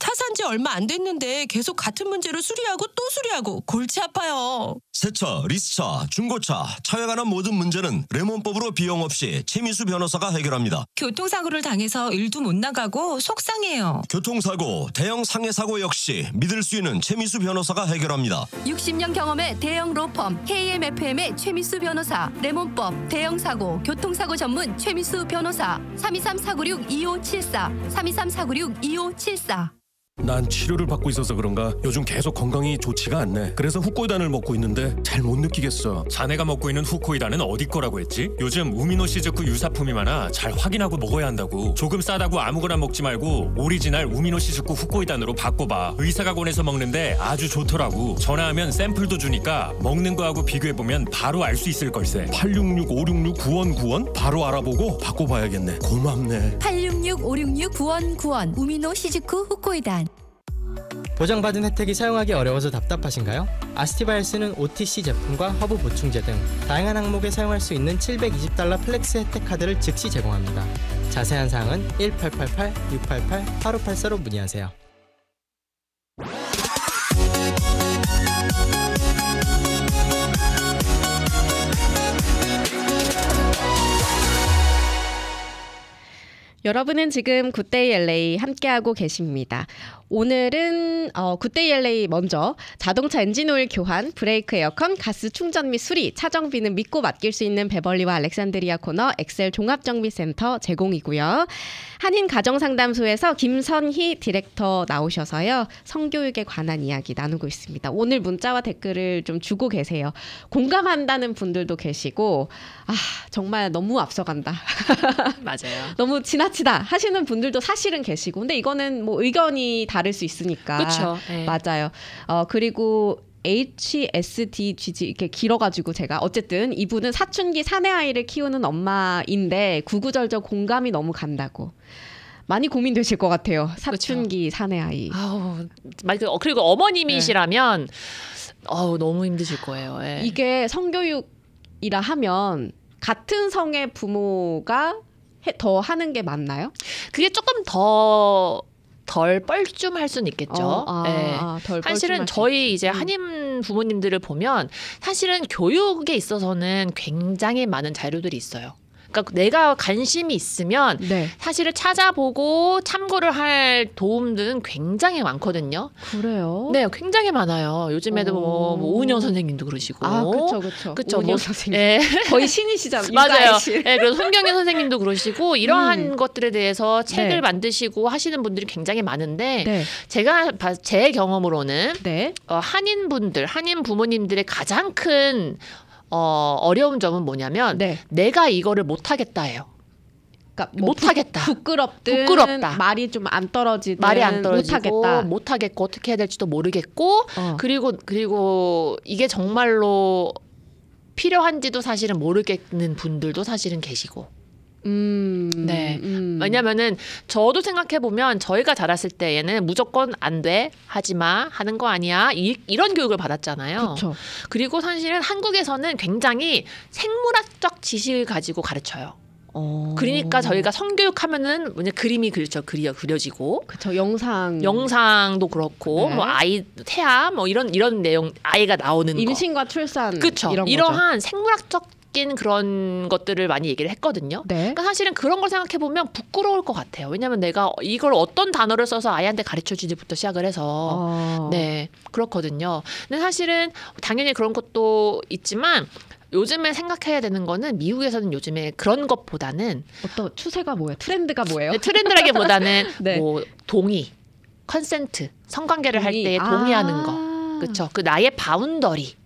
차 산 지 얼마 안 됐는데 계속 같은 문제로 수리하고 또 수리하고 골치 아파요. 새차, 리스차, 중고차, 차에 관한 모든 문제는 레몬법으로 비용 없이 최미수 변호사가 해결합니다. 교통사고를 당해서 일도 못 나가고 속상해요. 교통사고, 대형 상해사고 역시 믿을 수 있는 최미수 변호사가 해결합니다. 60년 경험의 대형 로펌 KMFM의 최미수 변호사, 레몬법, 대형사고, 교통사고 전문 최미수 변호사. 323-496-2574, 323-496-2574. 난 치료를 받고 있어서 그런가 요즘 계속 건강이 좋지가 않네. 그래서 후코이단을 먹고 있는데 잘 못 느끼겠어. 자네가 먹고 있는 후코이단은 어디 거라고 했지? 요즘 우미노시즈쿠 유사품이 많아 잘 확인하고 먹어야 한다고. 조금 싸다고 아무거나 먹지 말고 오리지널 우미노시즈쿠 후코이단으로 바꿔봐. 의사가 권해서 먹는데 아주 좋더라고. 전화하면 샘플도 주니까 먹는 거하고 비교해보면 바로 알 수 있을 걸세. 866-566-9191 바로 알아보고 바꿔봐야겠네. 고맙네. 866-566-9191 우미노 시즈쿠 후코이단. 보장받은 혜택이 사용하기 어려워서 답답하신가요? 아스티바이스는 OTC 제품과 허브 보충제 등 다양한 항목에 사용할 수 있는 $720 플렉스 혜택 카드를 즉시 제공합니다. 자세한 사항은 1888-688-8584로 문의하세요. 여러분은 지금 굿데이 LA 함께하고 계십니다. 오늘은 굿데이 LA 먼저 자동차 엔진오일 교환, 브레이크 에어컨, 가스 충전 및 수리, 차정비는 믿고 맡길 수 있는 베벌리와 알렉산드리아 코너 엑셀 종합정비센터 제공이고요. 한인가정상담소에서 김선희 디렉터 나오셔서요. 성교육에 관한 이야기 나누고 있습니다. 오늘 문자와 댓글을 좀 주고 계세요. 공감한다는 분들도 계시고 정말 너무 앞서간다. 맞아요. 너무 지나치다 하시는 분들도 사실은 계시고 근데 이거는 뭐 의견이 다를 수 있으니까. 그렇죠. 네. 맞아요. 그리고 HSDGG 이렇게 길어가지고 제가 어쨌든 이분은 사춘기 사내 아이를 키우는 엄마인데 구구절절 공감이 너무 간다고. 많이 고민되실 것 같아요. 사춘기 그렇죠. 사내 아이. 그리고 어머님이시라면 너무 힘드실 거예요. 예. 이게 성교육이라 하면 같은 성의 부모가 더 하는 게 맞나요? 그게 조금 덜 뻘쭘할 수는 있겠죠. 네. 사실은 저희 이제 한인 부모님들을 보면 사실은 교육에 있어서는 굉장히 많은 자료들이 있어요. 그러니까 내가 관심이 있으면 네. 사실은 찾아보고 참고를 할 도움들은 굉장히 많거든요. 그래요? 네, 굉장히 많아요. 요즘에도 뭐 오은영 선생님도 그러시고. 아, 그쵸. 그쵸. 오은영 뭐, 선생님. 네. 거의 신이시잖아요. 맞아요. 네, 그래서 손경희 선생님도 그러시고 이러한 것들에 대해서 책을 네. 만드시고 하시는 분들이 굉장히 많은데 네. 제 경험으로는 네. 한인 부모님들의 가장 큰 어려운 점은 뭐냐면 네. 내가 이거를 못하겠다예요. 그러니까 못하겠다. 부끄럽다. 말이 좀 안 떨어지든 말이 안 떨어지고 못하겠고 어떻게 해야 될지도 모르겠고 그리고 이게 정말로 필요한지도 사실은 모르겠는 분들도 사실은 계시고. 네. 왜냐면은 저도 생각해 보면 저희가 자랐을 때에는 무조건 안 돼, 하지 마, 하는 거 아니야 이런 교육을 받았잖아요. 그쵸. 그리고 사실은 한국에서는 굉장히 생물학적 지식을 가지고 가르쳐요. 그러니까 저희가 성교육하면은 뭐냐 그림이 그려지고, 그렇죠. 영상도 그렇고, 네. 뭐 아이 태아 뭐 이런 내용 아이가 나오는 임신과 출산 그렇죠. 이러한 생물학적 그런 것들을 많이 얘기를 했거든요. 네. 그러니까 사실은 그런 걸 생각해 보면 부끄러울 것 같아요. 왜냐하면 내가 이걸 어떤 단어를 써서 아이한테 가르쳐 주지부터 시작을 해서 네 그렇거든요. 근데 사실은 당연히 그런 것도 있지만 요즘에 생각해야 되는 거는 미국에서는 요즘에 그런 것보다는 어떤 추세가 뭐예요? 트렌드가 뭐예요? 네, 트렌드라기보다는 네. 뭐 동의, 컨센트, 성관계를 할 때 동의하는 거, 그렇죠. 그 나의 바운더리.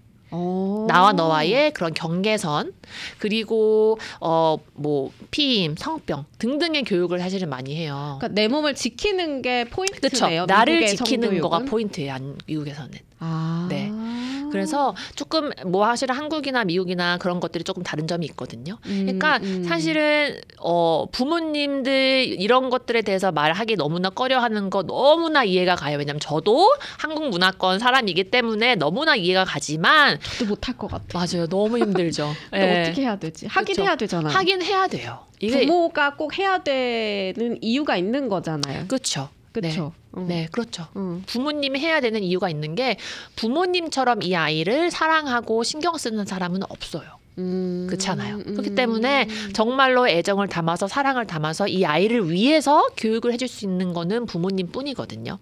나와 너와의 그런 경계선, 그리고 뭐 피임, 성병 등등의 교육을 사실은 많이 해요. 그러니까 내 몸을 지키는 게 포인트네요. 그렇죠. 나를 지키는 성교육은? 거가 포인트예요. 미국에서는. 네. 그래서 조금 뭐 사실은 한국이나 미국이나 그런 것들이 조금 다른 점이 있거든요. 그러니까 사실은 부모님들 이런 것들에 대해서 말하기 너무나 꺼려하는 거 너무나 이해가 가요. 왜냐하면 저도 한국 문화권 사람이기 때문에 너무나 이해가 가지만 저도 못할 것 같아요. 맞아요. 너무 힘들죠. 근데 네. 어떻게 해야 되지? 하긴 그쵸. 해야 되잖아요. 하긴 해야 돼요. 이게 부모가 꼭 해야 되는 이유가 있는 거잖아요. 그렇죠. 그렇죠. 네, 그렇죠. 부모님이 해야 되는 이유가 있는 게 부모님처럼 이 아이를 사랑하고 신경 쓰는 사람은 없어요. 그렇잖아요. 그렇기 때문에 정말로 애정을 담아서 사랑을 담아서 이 아이를 위해서 교육을 해줄 수 있는 거는 부모님뿐이거든요.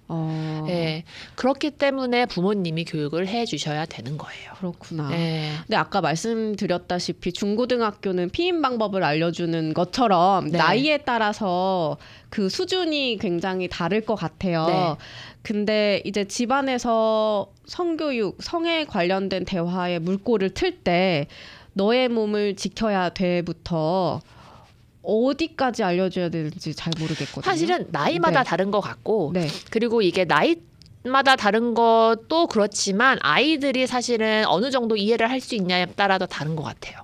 네, 그렇기 때문에 부모님이 교육을 해주셔야 되는 거예요. 그렇구나. 네. 근데 아까 말씀드렸다시피 중고등학교는 피임 방법을 알려주는 것처럼 네. 나이에 따라서 그 수준이 굉장히 다를 것 같아요. 네. 근데 이제 집안에서 성교육, 성에 관련된 대화에 물꼬를 틀 때 너의 몸을 지켜야 돼부터 어디까지 알려줘야 되는지 잘 모르겠거든요. 사실은 나이마다 네. 다른 것 같고 네. 그리고 이게 나이마다 다른 것도 그렇지만 아이들이 사실은 어느 정도 이해를 할 수 있냐에 따라서 다른 것 같아요.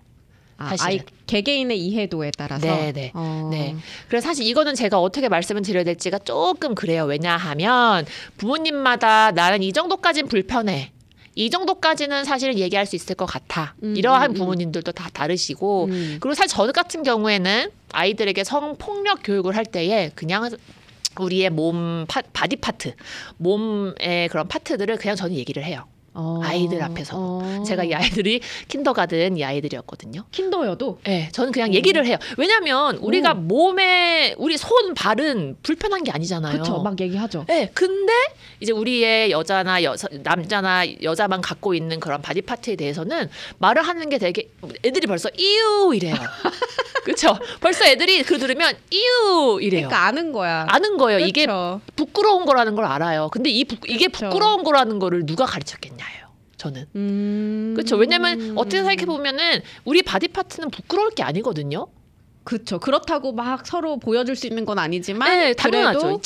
아이 개개인의 이해도에 따라서. 네. 네. 그래서 사실 이거는 제가 어떻게 말씀을 드려야 될지가 조금 그래요. 왜냐하면 부모님마다 나는 이 정도까지는 불편해. 이 정도까지는 사실 얘기할 수 있을 것 같아. 이러한 부모님들도 다 다르시고 그리고 사실 저 같은 경우에는 아이들에게 성폭력 교육을 할 때에 그냥 우리의 몸 바디 파트, 몸의 그런 파트들을 그냥 저는 얘기를 해요. 아이들 앞에서. 제가 이 아이들이 킨더가든 이 아이들이었거든요. 킨더여도? 네, 저는 그냥 얘기를 해요. 왜냐하면 우리가 몸에 우리 손, 발은 불편한 게 아니잖아요. 그렇죠. 막 얘기하죠. 네, 근데 이제 우리의 남자나 여자만 갖고 있는 그런 바디 파트에 대해서는 말을 하는 게 되게 애들이 벌써 이유 이래요. 그렇죠. 벌써 애들이 그 들으면 이유 이래요. 그러니까 아는 거야. 아는 거예요. 그쵸. 이게 부끄러운 거라는 걸 알아요. 근데 이게 부끄러운 거라는 거를 누가 가르쳤겠냐요. 저는. 그렇죠. 왜냐면 어떻게 생각해 보면은 우리 바디 파트는 부끄러울 게 아니거든요. 그렇죠. 그렇다고 막 서로 보여줄 수 있는 건 아니지만 네, 당연하죠.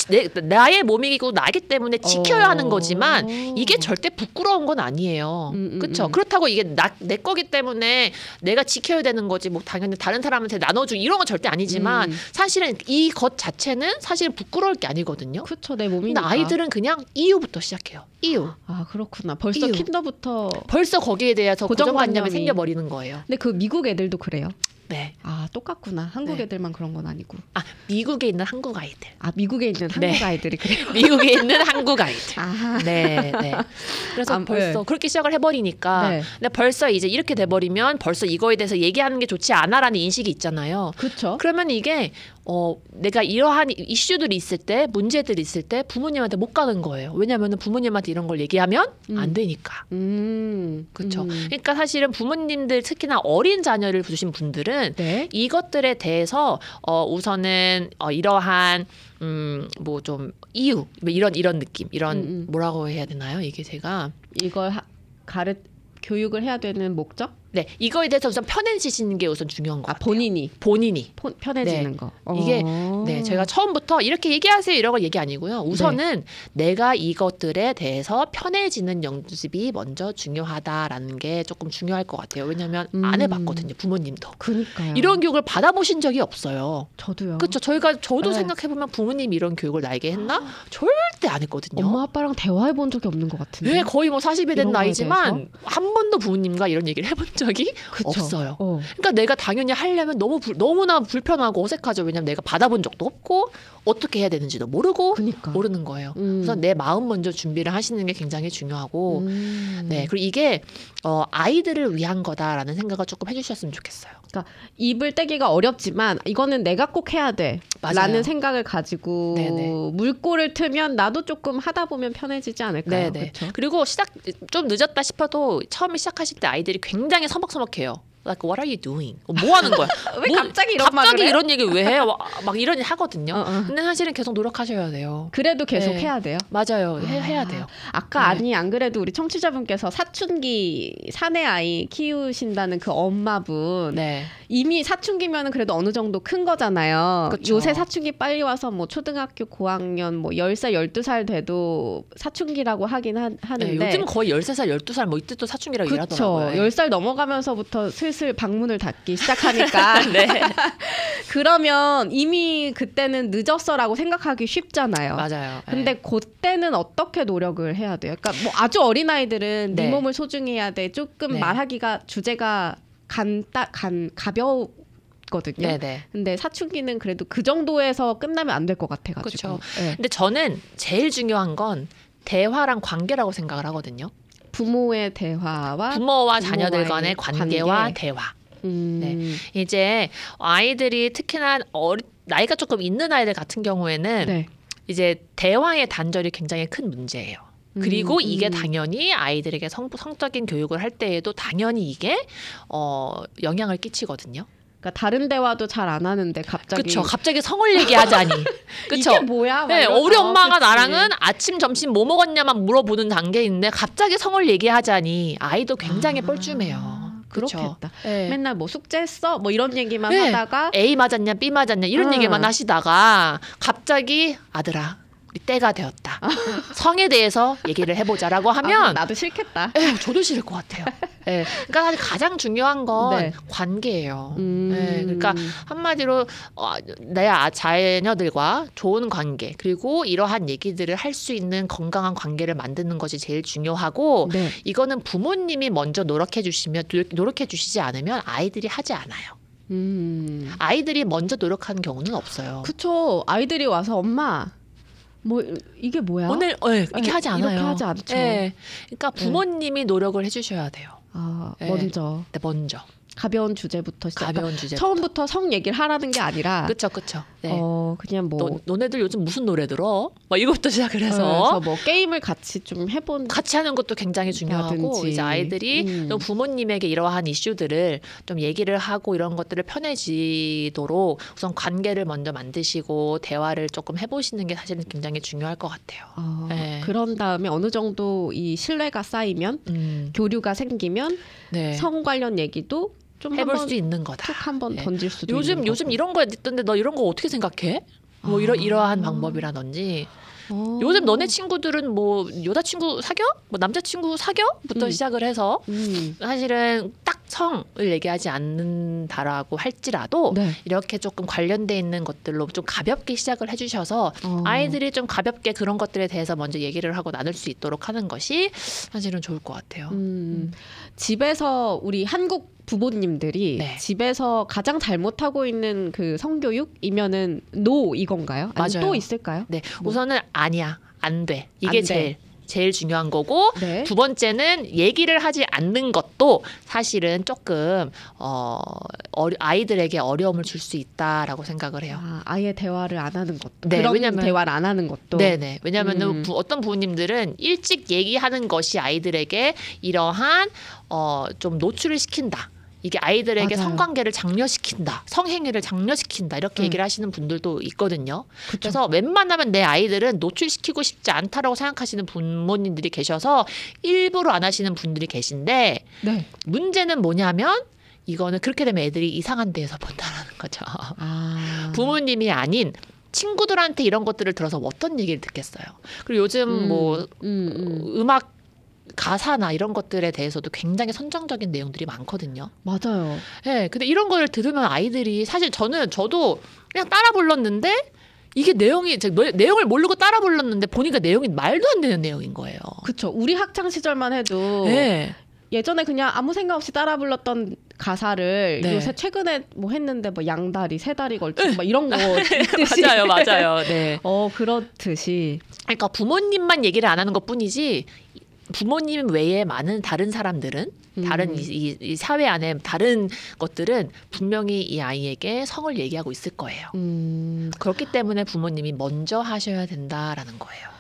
나의 몸이고 나기 때문에 지켜야 하는 거지만 이게 절대 부끄러운 건 아니에요. 그렇죠. 그렇다고 이게 내 거기 때문에 내가 지켜야 되는 거지. 뭐 당연히 다른 사람한테 나눠주고 이런 건 절대 아니지만 사실은 이 것 자체는 사실은 부끄러울 게 아니거든요. 그렇죠. 내 몸이니까. 근데 아이들은 그냥 이유부터 시작해요. 이유. 아 그렇구나. 벌써 킨더부터 벌써 거기에 대해서 고정관념이 생겨버리는 거예요. 근데 그 미국 애들도 그래요. 네. 아 똑같구나. 한국 네. 애들만 그런 건 아니고. 아 미국에 있는 한국 아이들. 아 미국에 있는 한국 네. 아이들이 그래요. 미국에 있는 한국 아이들. 아. 네, 네. 그래서 벌써 네. 그렇게 시작을 해버리니까, 네. 근데 벌써 이제 이렇게 돼버리면 벌써 이거에 대해서 얘기하는 게 좋지 않아라는 인식이 있잖아요. 그렇죠. 그러면 이게 내가 이러한 이슈들이 있을 때, 문제들이 있을 때 부모님한테 못 가는 거예요. 왜냐하면 부모님한테 이런 걸 얘기하면 안 되니까. 그렇죠. 그러니까 사실은 부모님들 특히나 어린 자녀를 두신 분들은 네. 이것들에 대해서 우선은 이러한 뭐 좀 이유 뭐 이런 느낌 이런 뭐라고 해야 되나요? 이게 제가 이걸 교육을 해야 되는 목적? 네, 이거에 대해서 우선 편해지시는 게 우선 중요한 것 같아요. 본인이 편해지는 네. 거. 이게 네, 제가 처음부터 이렇게 얘기하세요 이런 거 얘기 아니고요. 우선은 내가 이것들에 대해서 편해지는 연습이 먼저 중요하다라는 게 조금 중요할 것 같아요. 왜냐하면 안 해봤거든요, 부모님도. 그러니까요. 이런 교육을 받아보신 적이 없어요. 저도요. 그렇죠. 저도 네. 생각해보면 부모님이 이런 교육을 나에게 했나? 절대 안 했거든요. 엄마 아빠랑 대화해 본 적이 없는 것 같은데. 네, 거의 뭐 40이 된 이런 거에 나이지만 대해서? 한 번도 부모님과 이런 얘기를 해본 적이 그쵸. 없어요. 그러니까 내가 당연히 하려면 너무나 불편하고 어색하죠. 왜냐면 내가 받아본 적도 없고 어떻게 해야 되는지도 모르고 모르는 거예요. 그래서 내 마음 먼저 준비를 하시는 게 굉장히 중요하고 네, 그리고 이게 아이들을 위한 거다라는 생각을 조금 해주셨으면 좋겠어요. 그러니까 입을 떼기가 어렵지만 이거는 내가 꼭 해야 돼 라는 생각을 가지고 네네. 물꼬를 트면 나도 조금 하다 보면 편해지지 않을까요? 네네. 그쵸? 그리고 좀 늦었다 싶어도 처음에 시작하실 때 아이들이 굉장히 서먹서먹해요. Like, what are you doing? 뭐 하는 거야? 왜 갑자기 이런 말을 해? 이런 얘기 왜 해? 막 이런 일 하거든요. 근데 사실은 계속 노력하셔야 돼요. 그래도 계속 네. 해야 돼요? 맞아요. 해야 돼요. 아까 네. 안 그래도 우리 청취자분께서 사춘기 사내 아이 키우신다는 그 엄마분 네. 이미 사춘기면은 그래도 어느 정도 큰 거잖아요. 그쵸. 요새 사춘기 빨리 와서 뭐 초등학교 고학년 뭐 10살 12살 돼도 사춘기라고 하긴 하는데 네, 요즘 거의 13살 12살 뭐 이때도 사춘기라고 그쵸. 얘기하더라고요. 10살 넘어가면서부터 슬슬 방문을 닫기 시작하니까 네. 그러면 이미 그때는 늦었어라고 생각하기 쉽잖아요. 맞아요. 근데 그때는 어떻게 노력을 해야 돼요? 그러니까 뭐 아주 어린 아이들은 네 몸을 소중히 해야 돼. 조금 네. 말하기가 주제가 가벼웠거든요. 네네. 근데 사춘기는 그래도 그 정도에서 끝나면 안 될 것 같아가지고. 그렇죠. 네. 근데 저는 제일 중요한 건 대화랑 관계라고 생각을 하거든요. 부모의 대화와 부모와 자녀들 간의 관계와 대화. 네. 이제 아이들이 특히나 나이가 조금 있는 아이들 같은 경우에는 네. 이제 대화의 단절이 굉장히 큰 문제예요. 그리고 이게 당연히 아이들에게 성적인 교육을 할 때에도 당연히 이게 영향을 끼치거든요. 그러니까 다른 대화도 잘 안 하는데 갑자기 그쵸. 갑자기 성을 얘기하자니. 그쵸. 이게 뭐야? 네, 막 우리 엄마가 그치. 나랑은 아침 점심 뭐 먹었냐만 물어보는 단계인데 갑자기 성을 얘기하자니 아이도 굉장히 뻘쭘해요. 그쵸? 그렇겠다. 네. 맨날 뭐 숙제했어? 뭐 이런 얘기만 네. 하다가 A 맞았냐 B 맞았냐 이런 얘기만 하시다가 갑자기 아들아 우리 때가 되었다. 성에 대해서 얘기를 해보자라고 하면 나도 싫겠다. 저도 싫을 것 같아요. 네. 그러니까 사실 가장 중요한 건 네. 관계예요. 네. 그러니까 한마디로 내 자녀들과 좋은 관계 그리고 이러한 얘기들을 할 수 있는 건강한 관계를 만드는 것이 제일 중요하고 네. 이거는 부모님이 먼저 노력해 주시지 않으면 아이들이 하지 않아요. 아이들이 먼저 노력하는 경우는 없어요. 그쵸. 아이들이 와서 엄마 뭐 이게 뭐야? 오늘 이렇게 하지 않아요. 이렇게 하지 않죠. 네. 그러니까 부모님이 노력을 해주셔야 돼요. 네. 먼저. 네, 먼저. 가벼운 주제부터 시작. 가벼운 주제. 처음부터 성 얘기를 하라는 게 아니라. 그쵸. 네. 그냥 뭐. 너네들 요즘 무슨 노래 들어? 막 이것부터 시작을 해서. 그래서 뭐 게임을 같이 좀 해본. 같이 하는 것도 굉장히 중요하고 라든지. 이제 아이들이 또 부모님에게 이러한 이슈들을 좀 얘기를 하고 이런 것들을 편해지도록 우선 관계를 먼저 만드시고 대화를 조금 해보시는 게 사실은 굉장히 중요할 것 같아요. 네. 그런 다음에 어느 정도 이 신뢰가 쌓이면 교류가 생기면 네. 성 관련 얘기도 좀 해볼 수 있는 거다. 툭 한번 네. 던질 수도 요즘 있는 거고. 이런 거 있던데 너 이런 거 어떻게 생각해? 뭐 이러한 방법이라든지 요즘 너네 친구들은 뭐 여자친구 사겨? 뭐 남자친구 사겨?부터 시작을 해서 사실은 딱 성을 얘기하지 않는다라고 할지라도 네. 이렇게 조금 관련돼 있는 것들로 좀 가볍게 시작을 해주셔서 아이들이 좀 가볍게 그런 것들에 대해서 먼저 얘기를 하고 나눌 수 있도록 하는 것이 사실은 좋을 것 같아요. 집에서 우리 한국 부모님들이 네. 집에서 가장 잘못하고 있는 그 성교육이면은 노 이건가요? 아니 맞아요. 또 있을까요? 네, 우선은 아니야, 안 돼. 이게 안 돼. 제일 중요한 거고 네. 두 번째는 얘기를 하지 않는 것도 사실은 조금 아이들에게 어려움을 줄 수 있다라고 생각을 해요. 아예 대화를 안 하는 것도 네, 그런 왜냐면 대화를 안 하는 것도 네네. 왜냐하면 어떤 부모님들은 일찍 얘기하는 것이 아이들에게 이러한 좀 노출을 시킨다. 이게 아이들에게 맞아요. 성관계를 장려시킨다. 성행위를 장려시킨다. 이렇게 얘기를 하시는 분들도 있거든요. 그래서 웬만하면 내 아이들은 노출시키고 싶지 않다라고 생각하시는 부모님들이 계셔서 일부러 안 하시는 분들이 계신데 네. 문제는 뭐냐면 이거는 그렇게 되면 애들이 이상한 데에서 본다라는 거죠. 부모님이 아닌 친구들한테 이런 것들을 들어서 어떤 얘기를 듣겠어요. 그리고 요즘 음악 가사나 이런 것들에 대해서도 굉장히 선정적인 내용들이 많거든요. 맞아요. 네, 근데 이런 걸 들으면 아이들이 사실 저도 그냥 따라 불렀는데 이게 내용을 모르고 따라 불렀는데 보니까 내용이 말도 안 되는 내용인 거예요. 그렇죠. 우리 학창 시절만 해도 네. 예전에 그냥 아무 생각 없이 따라 불렀던 가사를 네. 요새 최근에 뭐 했는데 뭐 양다리, 세다리 걸치고 막 이런 거 있듯이 맞아요. 네. 그렇듯이. 그러니까 부모님만 얘기를 안 하는 것뿐이지 부모님 외에 많은 다른 사람들은 다른 이 사회 안에 다른 것들은 분명히 이 아이에게 성을 얘기하고 있을 거예요. 그렇기 때문에 부모님이 먼저 하셔야 된다라는 거예요.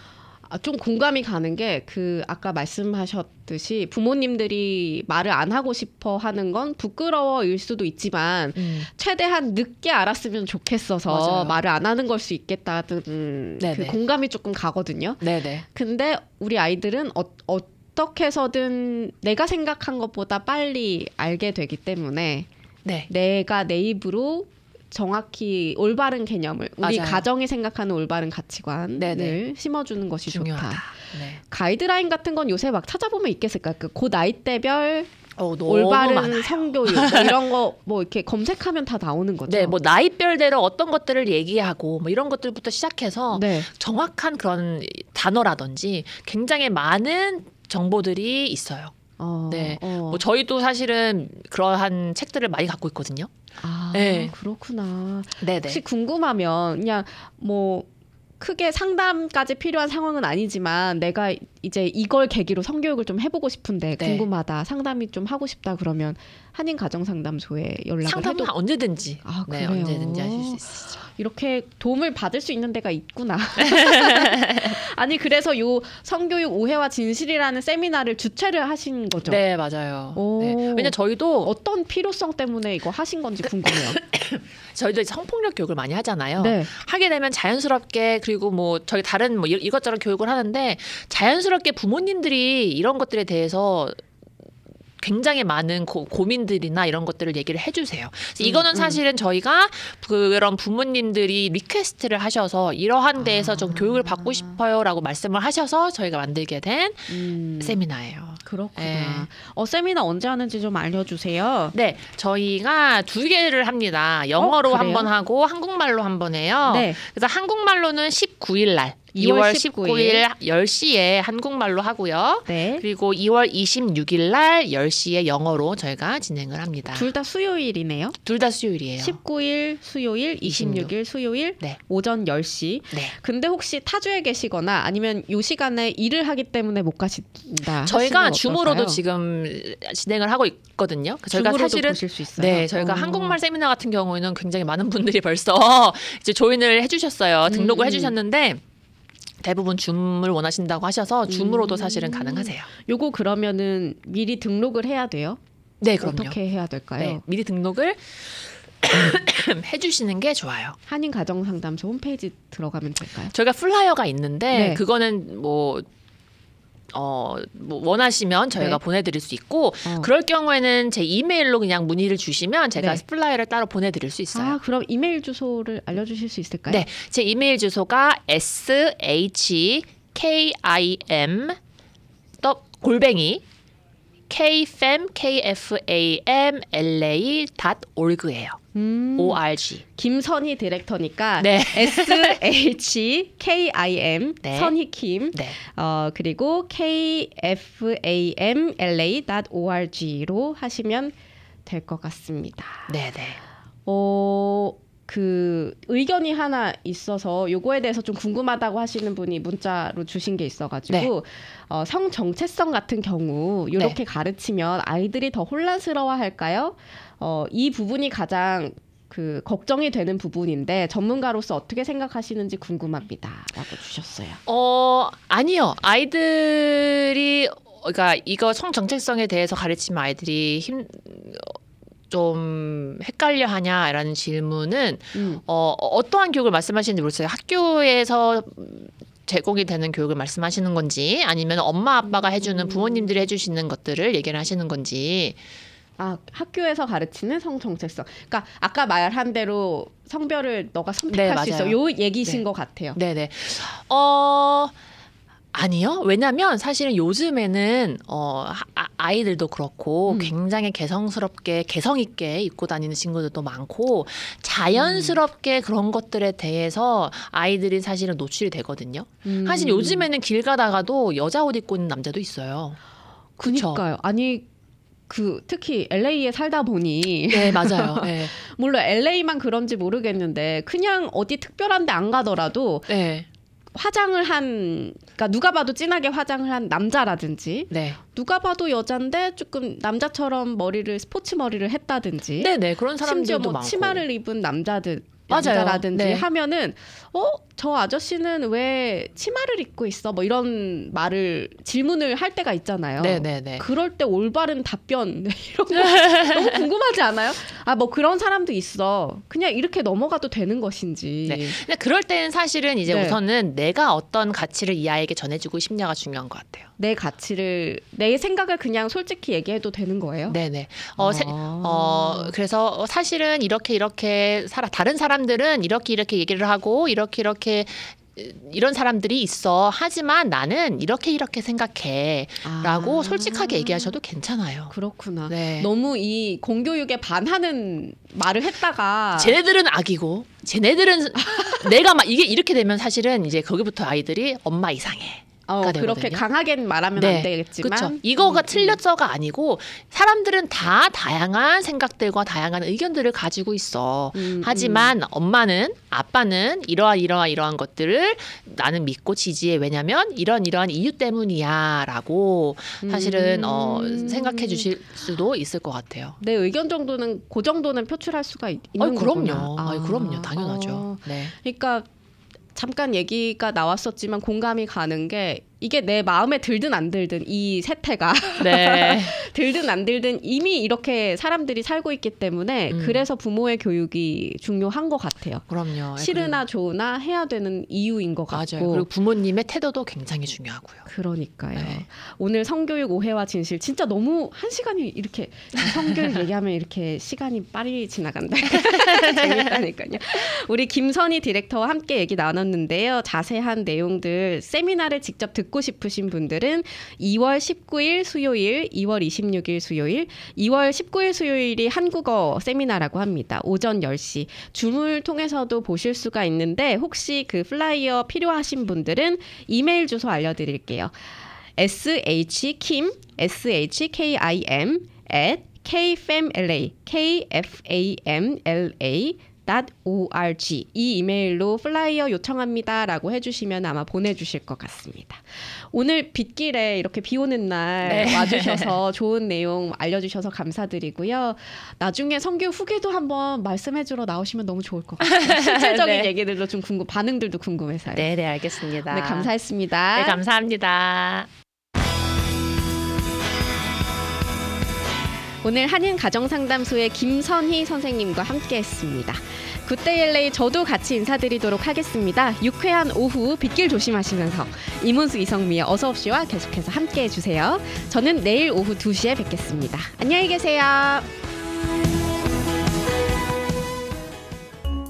좀 공감이 가는 게 그 아까 말씀하셨듯이 부모님들이 말을 안 하고 싶어 하는 건 부끄러워일 수도 있지만 최대한 늦게 알았으면 좋겠어서 맞아요. 말을 안 하는 걸 수 있겠다는 그 공감이 조금 가거든요. 네네. 근데 우리 아이들은 어떻게 해서든 내가 생각한 것보다 빨리 알게 되기 때문에 내가 내 입으로 정확히 올바른 개념을 우리 맞아요. 가정이 생각하는 올바른 가치관을 심어주는 것이 중요하다. 좋다. 네. 가이드라인 같은 건 요새 막 찾아보면 있겠을까요? 그 나이대별 너무 올바른 많아요. 성교육 뭐 이런 거 뭐 이렇게 검색하면 다 나오는 거죠. 네, 뭐 나이별대로 어떤 것들을 얘기하고 뭐 이런 것들부터 시작해서 정확한 그런 단어라든지 굉장히 많은 정보들이 있어요. 네, 뭐 저희도 사실은 그러한 책들을 많이 갖고 있거든요. 네. 그렇구나. 네네. 혹시 궁금하면 그냥 뭐 크게 상담까지 필요한 상황은 아니지만 내가 이제 이걸 계기로 성교육을 좀 해보고 싶은데 궁금하다, 상담이 좀 하고 싶다 그러면 한인 가정상담소에 연락을 상담은 해도 언제든지 그래요? 언제든지 하실 수 있으시죠. 이렇게 도움을 받을 수 있는 데가 있구나. 아니 그래서 요 성교육 오해와 진실이라는 세미나를 주최를 하신 거죠? 네, 맞아요. 네. 왜냐 저희도 어떤 필요성 때문에 이거 하신 건지 궁금해요. 저희도 성폭력 교육을 많이 하잖아요. 네. 하게 되면 자연스럽게 그리고 뭐 저희 다른 뭐 이것저것 교육을 하는데 자연스럽게 부모님들이 이런 것들에 대해서 굉장히 많은 고민들이나 이런 것들을 얘기를 해주세요. 그래서 이거는 사실은 저희가 그런 부모님들이 리퀘스트를 하셔서 이러한 데에서 좀 교육을 받고 싶어요라고 말씀을 하셔서 저희가 만들게 된 세미나예요. 그렇구나. 네. 세미나 언제 하는지 좀 알려주세요. 네, 저희가 2개를 합니다. 영어로 그래요? 한 번 하고 한국말로 한 번 해요. 네. 그래서 한국말로는 19일 날 2월 19일 10시에 한국말로 하고요. 네. 그리고 2월 26일 날 10시에 영어로 저희가 진행을 합니다. 둘 다 수요일이네요. 둘 다 수요일이에요. 19일 수요일, 26일 수요일 오전 10시. 네. 근데 혹시 타주에 계시거나 아니면 요 시간에 일을 하기 때문에 못 가신다. 저희가 하시면 줌으로도 어떨까요? 지금 진행을 하고 있거든요. 저희가 줌으로도 사실은 보실 수 있어요? 네, 저희가 한국말 세미나 같은 경우에는 굉장히 많은 분들이 벌써 이제 조인을 해주셨어요. 등록을 해주셨는데. 대부분 줌을 원하신다고 하셔서 줌으로도 사실은 가능하세요. 요거 그러면은 미리 등록을 해야 돼요? 네, 그럼요. 어떻게 해야 될까요? 네, 미리 등록을 해주시는 게 좋아요. 한인 가정상담소 홈페이지 들어가면 될까요? 저희가 플라이어가 있는데 네. 그거는 뭐 원하시면 저희가 네. 보내드릴 수 있고 그럴 경우에는 제 이메일로 그냥 문의를 주시면 제가 네. 플라이어를 따로 보내드릴 수 있어요. 그럼 이메일 주소를 알려주실 수 있을까요? 네, 제 이메일 주소가 shkim @ kfamla.org예요. org. 김선희 디렉터니까 네. SHKIM 네. 선희킴 네. 그리고 kfamla.org로 하시면 될 것 같습니다. 네네. 그 의견이 하나 있어서 요거에 대해서 좀 궁금하다고 하시는 분이 문자로 주신 게 있어가지고 네. 성 정체성 같은 경우 이렇게 가르치면 아이들이 더 혼란스러워할까요? 이 부분이 가장 그 걱정이 되는 부분인데 전문가로서 어떻게 생각하시는지 궁금합니다라고 주셨어요. 아니요. 아이들이 그러니까 이거 성 정체성에 대해서 가르치면 아이들이 좀 헷갈려하냐라는 질문은 어떠한 교육을 말씀하시는지 모르겠어요. 학교에서 제공이 되는 교육을 말씀하시는 건지 아니면 엄마 아빠가 해주는 부모님들이 해주시는 것들을 얘기를 하시는 건지. 학교에서 가르치는 성 정체성. 그러니까 아까 말한 대로 성별을 너가 선택할 수 있어. 요 얘기신 것 같아요. 네네. 아니요. 왜냐하면 사실은 요즘에는 아이들도 그렇고 굉장히 개성스럽게 개성 있게 입고 다니는 친구들도 많고 자연스럽게 그런 것들에 대해서 아이들이 사실은 노출이 되거든요. 사실 요즘에는 길 가다가도 여자 옷 입고 있는 남자도 있어요. 그러니까요. 아니 특히 LA에 살다 보니 네 맞아요. 네. 물론 LA만 그런지 모르겠는데 그냥 어디 특별한 데 안 가더라도 네. 화장을 그러니까 누가 봐도 진하게 화장을 한 남자라든지 네. 누가 봐도 여잔데 조금 남자처럼 스포츠 머리를 했다든지 네네 그런 사람들도 심지어 뭐 많고 치마를 입은 남자라든지 네. 하면은 저 아저씨는 왜 치마를 입고 있어? 뭐 이런 질문을 할 때가 있잖아요. 네네네. 그럴 때 올바른 답변 이런 거 너무 궁금하지 않아요? 뭐 그런 사람도 있어. 그냥 이렇게 넘어가도 되는 것인지. 네. 근데 그럴 때는 사실은 이제 우선은 내가 어떤 가치를 이 아이에게 전해주고 싶냐가 중요한 것 같아요. 내 생각을 그냥 솔직히 얘기해도 되는 거예요? 네네. 그래서 사실은 이렇게 다른 사람들은 이렇게 얘기를 하고 이렇게 이런 사람들이 있어. 하지만 나는 이렇게 생각해. 라고 솔직하게 얘기하셔도 괜찮아요. 그렇구나. 네. 너무 이 공교육에 반하는 말을 했다가 쟤네들은 악이고 쟤네들은 내가 이게 이렇게 되면 사실은 이제 거기부터 아이들이 엄마 이상해. 그렇게 강하게 말하면 안 되겠지만 그렇죠. 이거가 틀렸어가 아니고 사람들은 다 다양한 생각들과 다양한 의견들을 가지고 있어. 하지만 엄마는 아빠는 이러한 것들을 나는 믿고 지지해. 왜냐면 이러한 이유 때문이야 라고 사실은 생각해 주실 수도 있을 것 같아요. 내 의견 정도는 그 정도는 표출할 수가 있는 거구나. 그럼요. 당연하죠. 네. 그러니까 잠깐 얘기가 나왔었지만 공감이 가는 게 이게 내 마음에 들든 안 들든 이 세태가 네. 들든 안 들든 이미 이렇게 사람들이 살고 있기 때문에 그래서 부모의 교육이 중요한 것 같아요. 그럼요. 싫으나 좋으나 해야 되는 이유인 것 같고. 맞아요. 그리고 부모님의 태도도 굉장히 중요하고요. 그러니까요. 네. 오늘 성교육 오해와 진실 진짜 너무 한 시간이 이렇게 성교육 얘기하면 이렇게 시간이 빨리 지나간다. 재밌다니까요. 우리 김선희 디렉터와 함께 얘기 나눴는데요. 자세한 내용들 세미나를 직접 듣고 싶으신 분들은 2월 19일 수요일, 2월 26일 수요일, 2월 19일 수요일이 한국어 세미나라고 합니다. 오전 10시. 줌을 통해서도 보실 수가 있는데 혹시 그 플라이어 필요하신 분들은 이메일 주소 알려드릴게요. shkim kfamla.org 이 이메일로 플라이어 요청합니다라고 해주시면 아마 보내주실 것 같습니다. 오늘 빗길에 이렇게 비 오는 날 와주셔서 좋은 내용 알려주셔서 감사드리고요. 나중에 성교 후기도 한번 말씀해주러 나오시면 너무 좋을 것 같아요. 실질적인 얘기들도 좀 반응들도 궁금해서요. 네, 알겠습니다. 네, 감사했습니다. 네, 감사합니다. 오늘 한인가정상담소의 김선희 선생님과 함께했습니다. 굿데이 LA 저도 같이 인사드리도록 하겠습니다. 유쾌한 오후 빗길 조심하시면서 이문수 이성미의 어서옵시와 계속해서 함께해주세요. 저는 내일 오후 2시에 뵙겠습니다. 안녕히 계세요.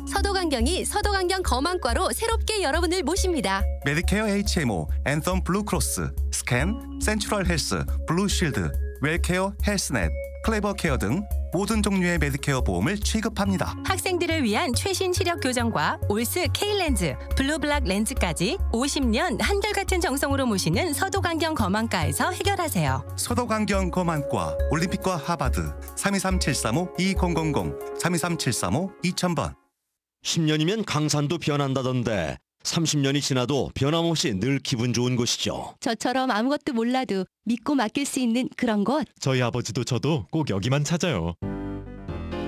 서도강경이 서도강경 검안과로 새롭게 여러분을 모십니다. 메디케어 HMO, 앤썸 블루크로스, 스캔, 센츄럴 헬스, 블루쉴드, 웰케어, 헬스넷, 클레버케어 등 모든 종류의 메디케어 보험을 취급합니다. 학생들을 위한 최신 시력 교정과 올스 K렌즈, 블루블락 렌즈까지 50년 한결같은 정성으로 모시는 서도강경 검안과에서 해결하세요. 서도강경 검안과, 올림픽과 하버드 323-735-2000, 323-735-2000번. 10년이면 강산도 변한다던데 30년이 지나도 변함없이 늘 기분 좋은 곳이죠. 저처럼 아무것도 몰라도 믿고 맡길 수 있는 그런 곳. 저희 아버지도 저도 꼭 여기만 찾아요.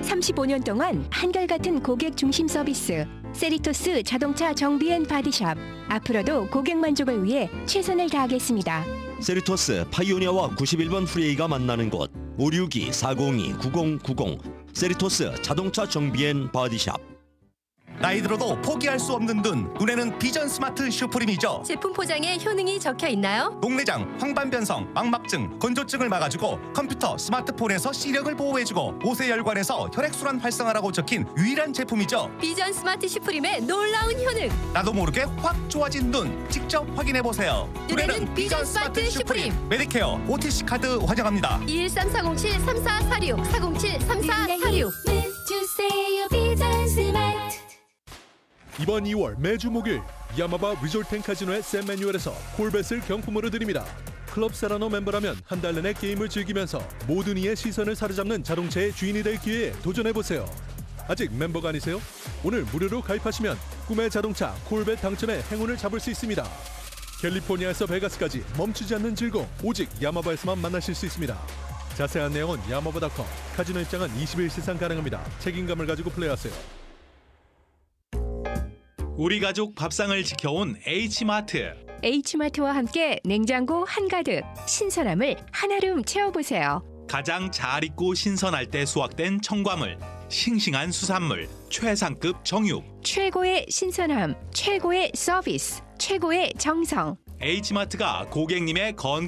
35년 동안 한결같은 고객 중심 서비스. 세리토스 자동차 정비 앤 바디샵. 앞으로도 고객 만족을 위해 최선을 다하겠습니다. 세리토스 파이오니아와 91번 프리웨이가 만나는 곳 562-402-9090 세리토스 자동차 정비 앤 바디샵. 나이 들어도 포기할 수 없는 눈에는 비전 스마트 슈프림이죠. 제품 포장에 효능이 적혀 있나요? 녹내장, 황반변성, 망막증, 건조증을 막아주고 컴퓨터, 스마트폰에서 시력을 보호해주고 옷의 열관에서 혈액순환 활성화라고 적힌 유일한 제품이죠. 비전 스마트 슈프림의 놀라운 효능. 나도 모르게 확 좋아진 눈 직접 확인해보세요. 눈에는 비전 스마트 슈프림. 메디케어 OTC 카드 환영합니다. 213-407-3446 407-3446 주세요 비전 스마트. 이번 2월 매주 목요일 야마바 리조트 앤 카지노의 샘 매뉴얼에서 콜벳을 경품으로 드립니다. 클럽 세라노 멤버라면 한 달 내내 게임을 즐기면서 모든 이의 시선을 사로잡는 자동차의 주인이 될 기회에 도전해보세요. 아직 멤버가 아니세요? 오늘 무료로 가입하시면 꿈의 자동차 콜벳 당첨의 행운을 잡을 수 있습니다. 캘리포니아에서 베가스까지 멈추지 않는 즐거움 오직 야마바에서만 만나실 수 있습니다. 자세한 내용은 야마바.com. 카지노 입장은 21시상 가능합니다. 책임감을 가지고 플레이하세요. 우리 가족 밥상을 지켜온 H마트. H마트와 함께 냉장고 한가득 신선함을 한아름 채워보세요. 가장 잘 익고 신선할 때 수확된 청과물, 싱싱한 수산물, 최상급 정육. 최고의 신선함, 최고의 서비스, 최고의 정성. H마트가 고객님의 건강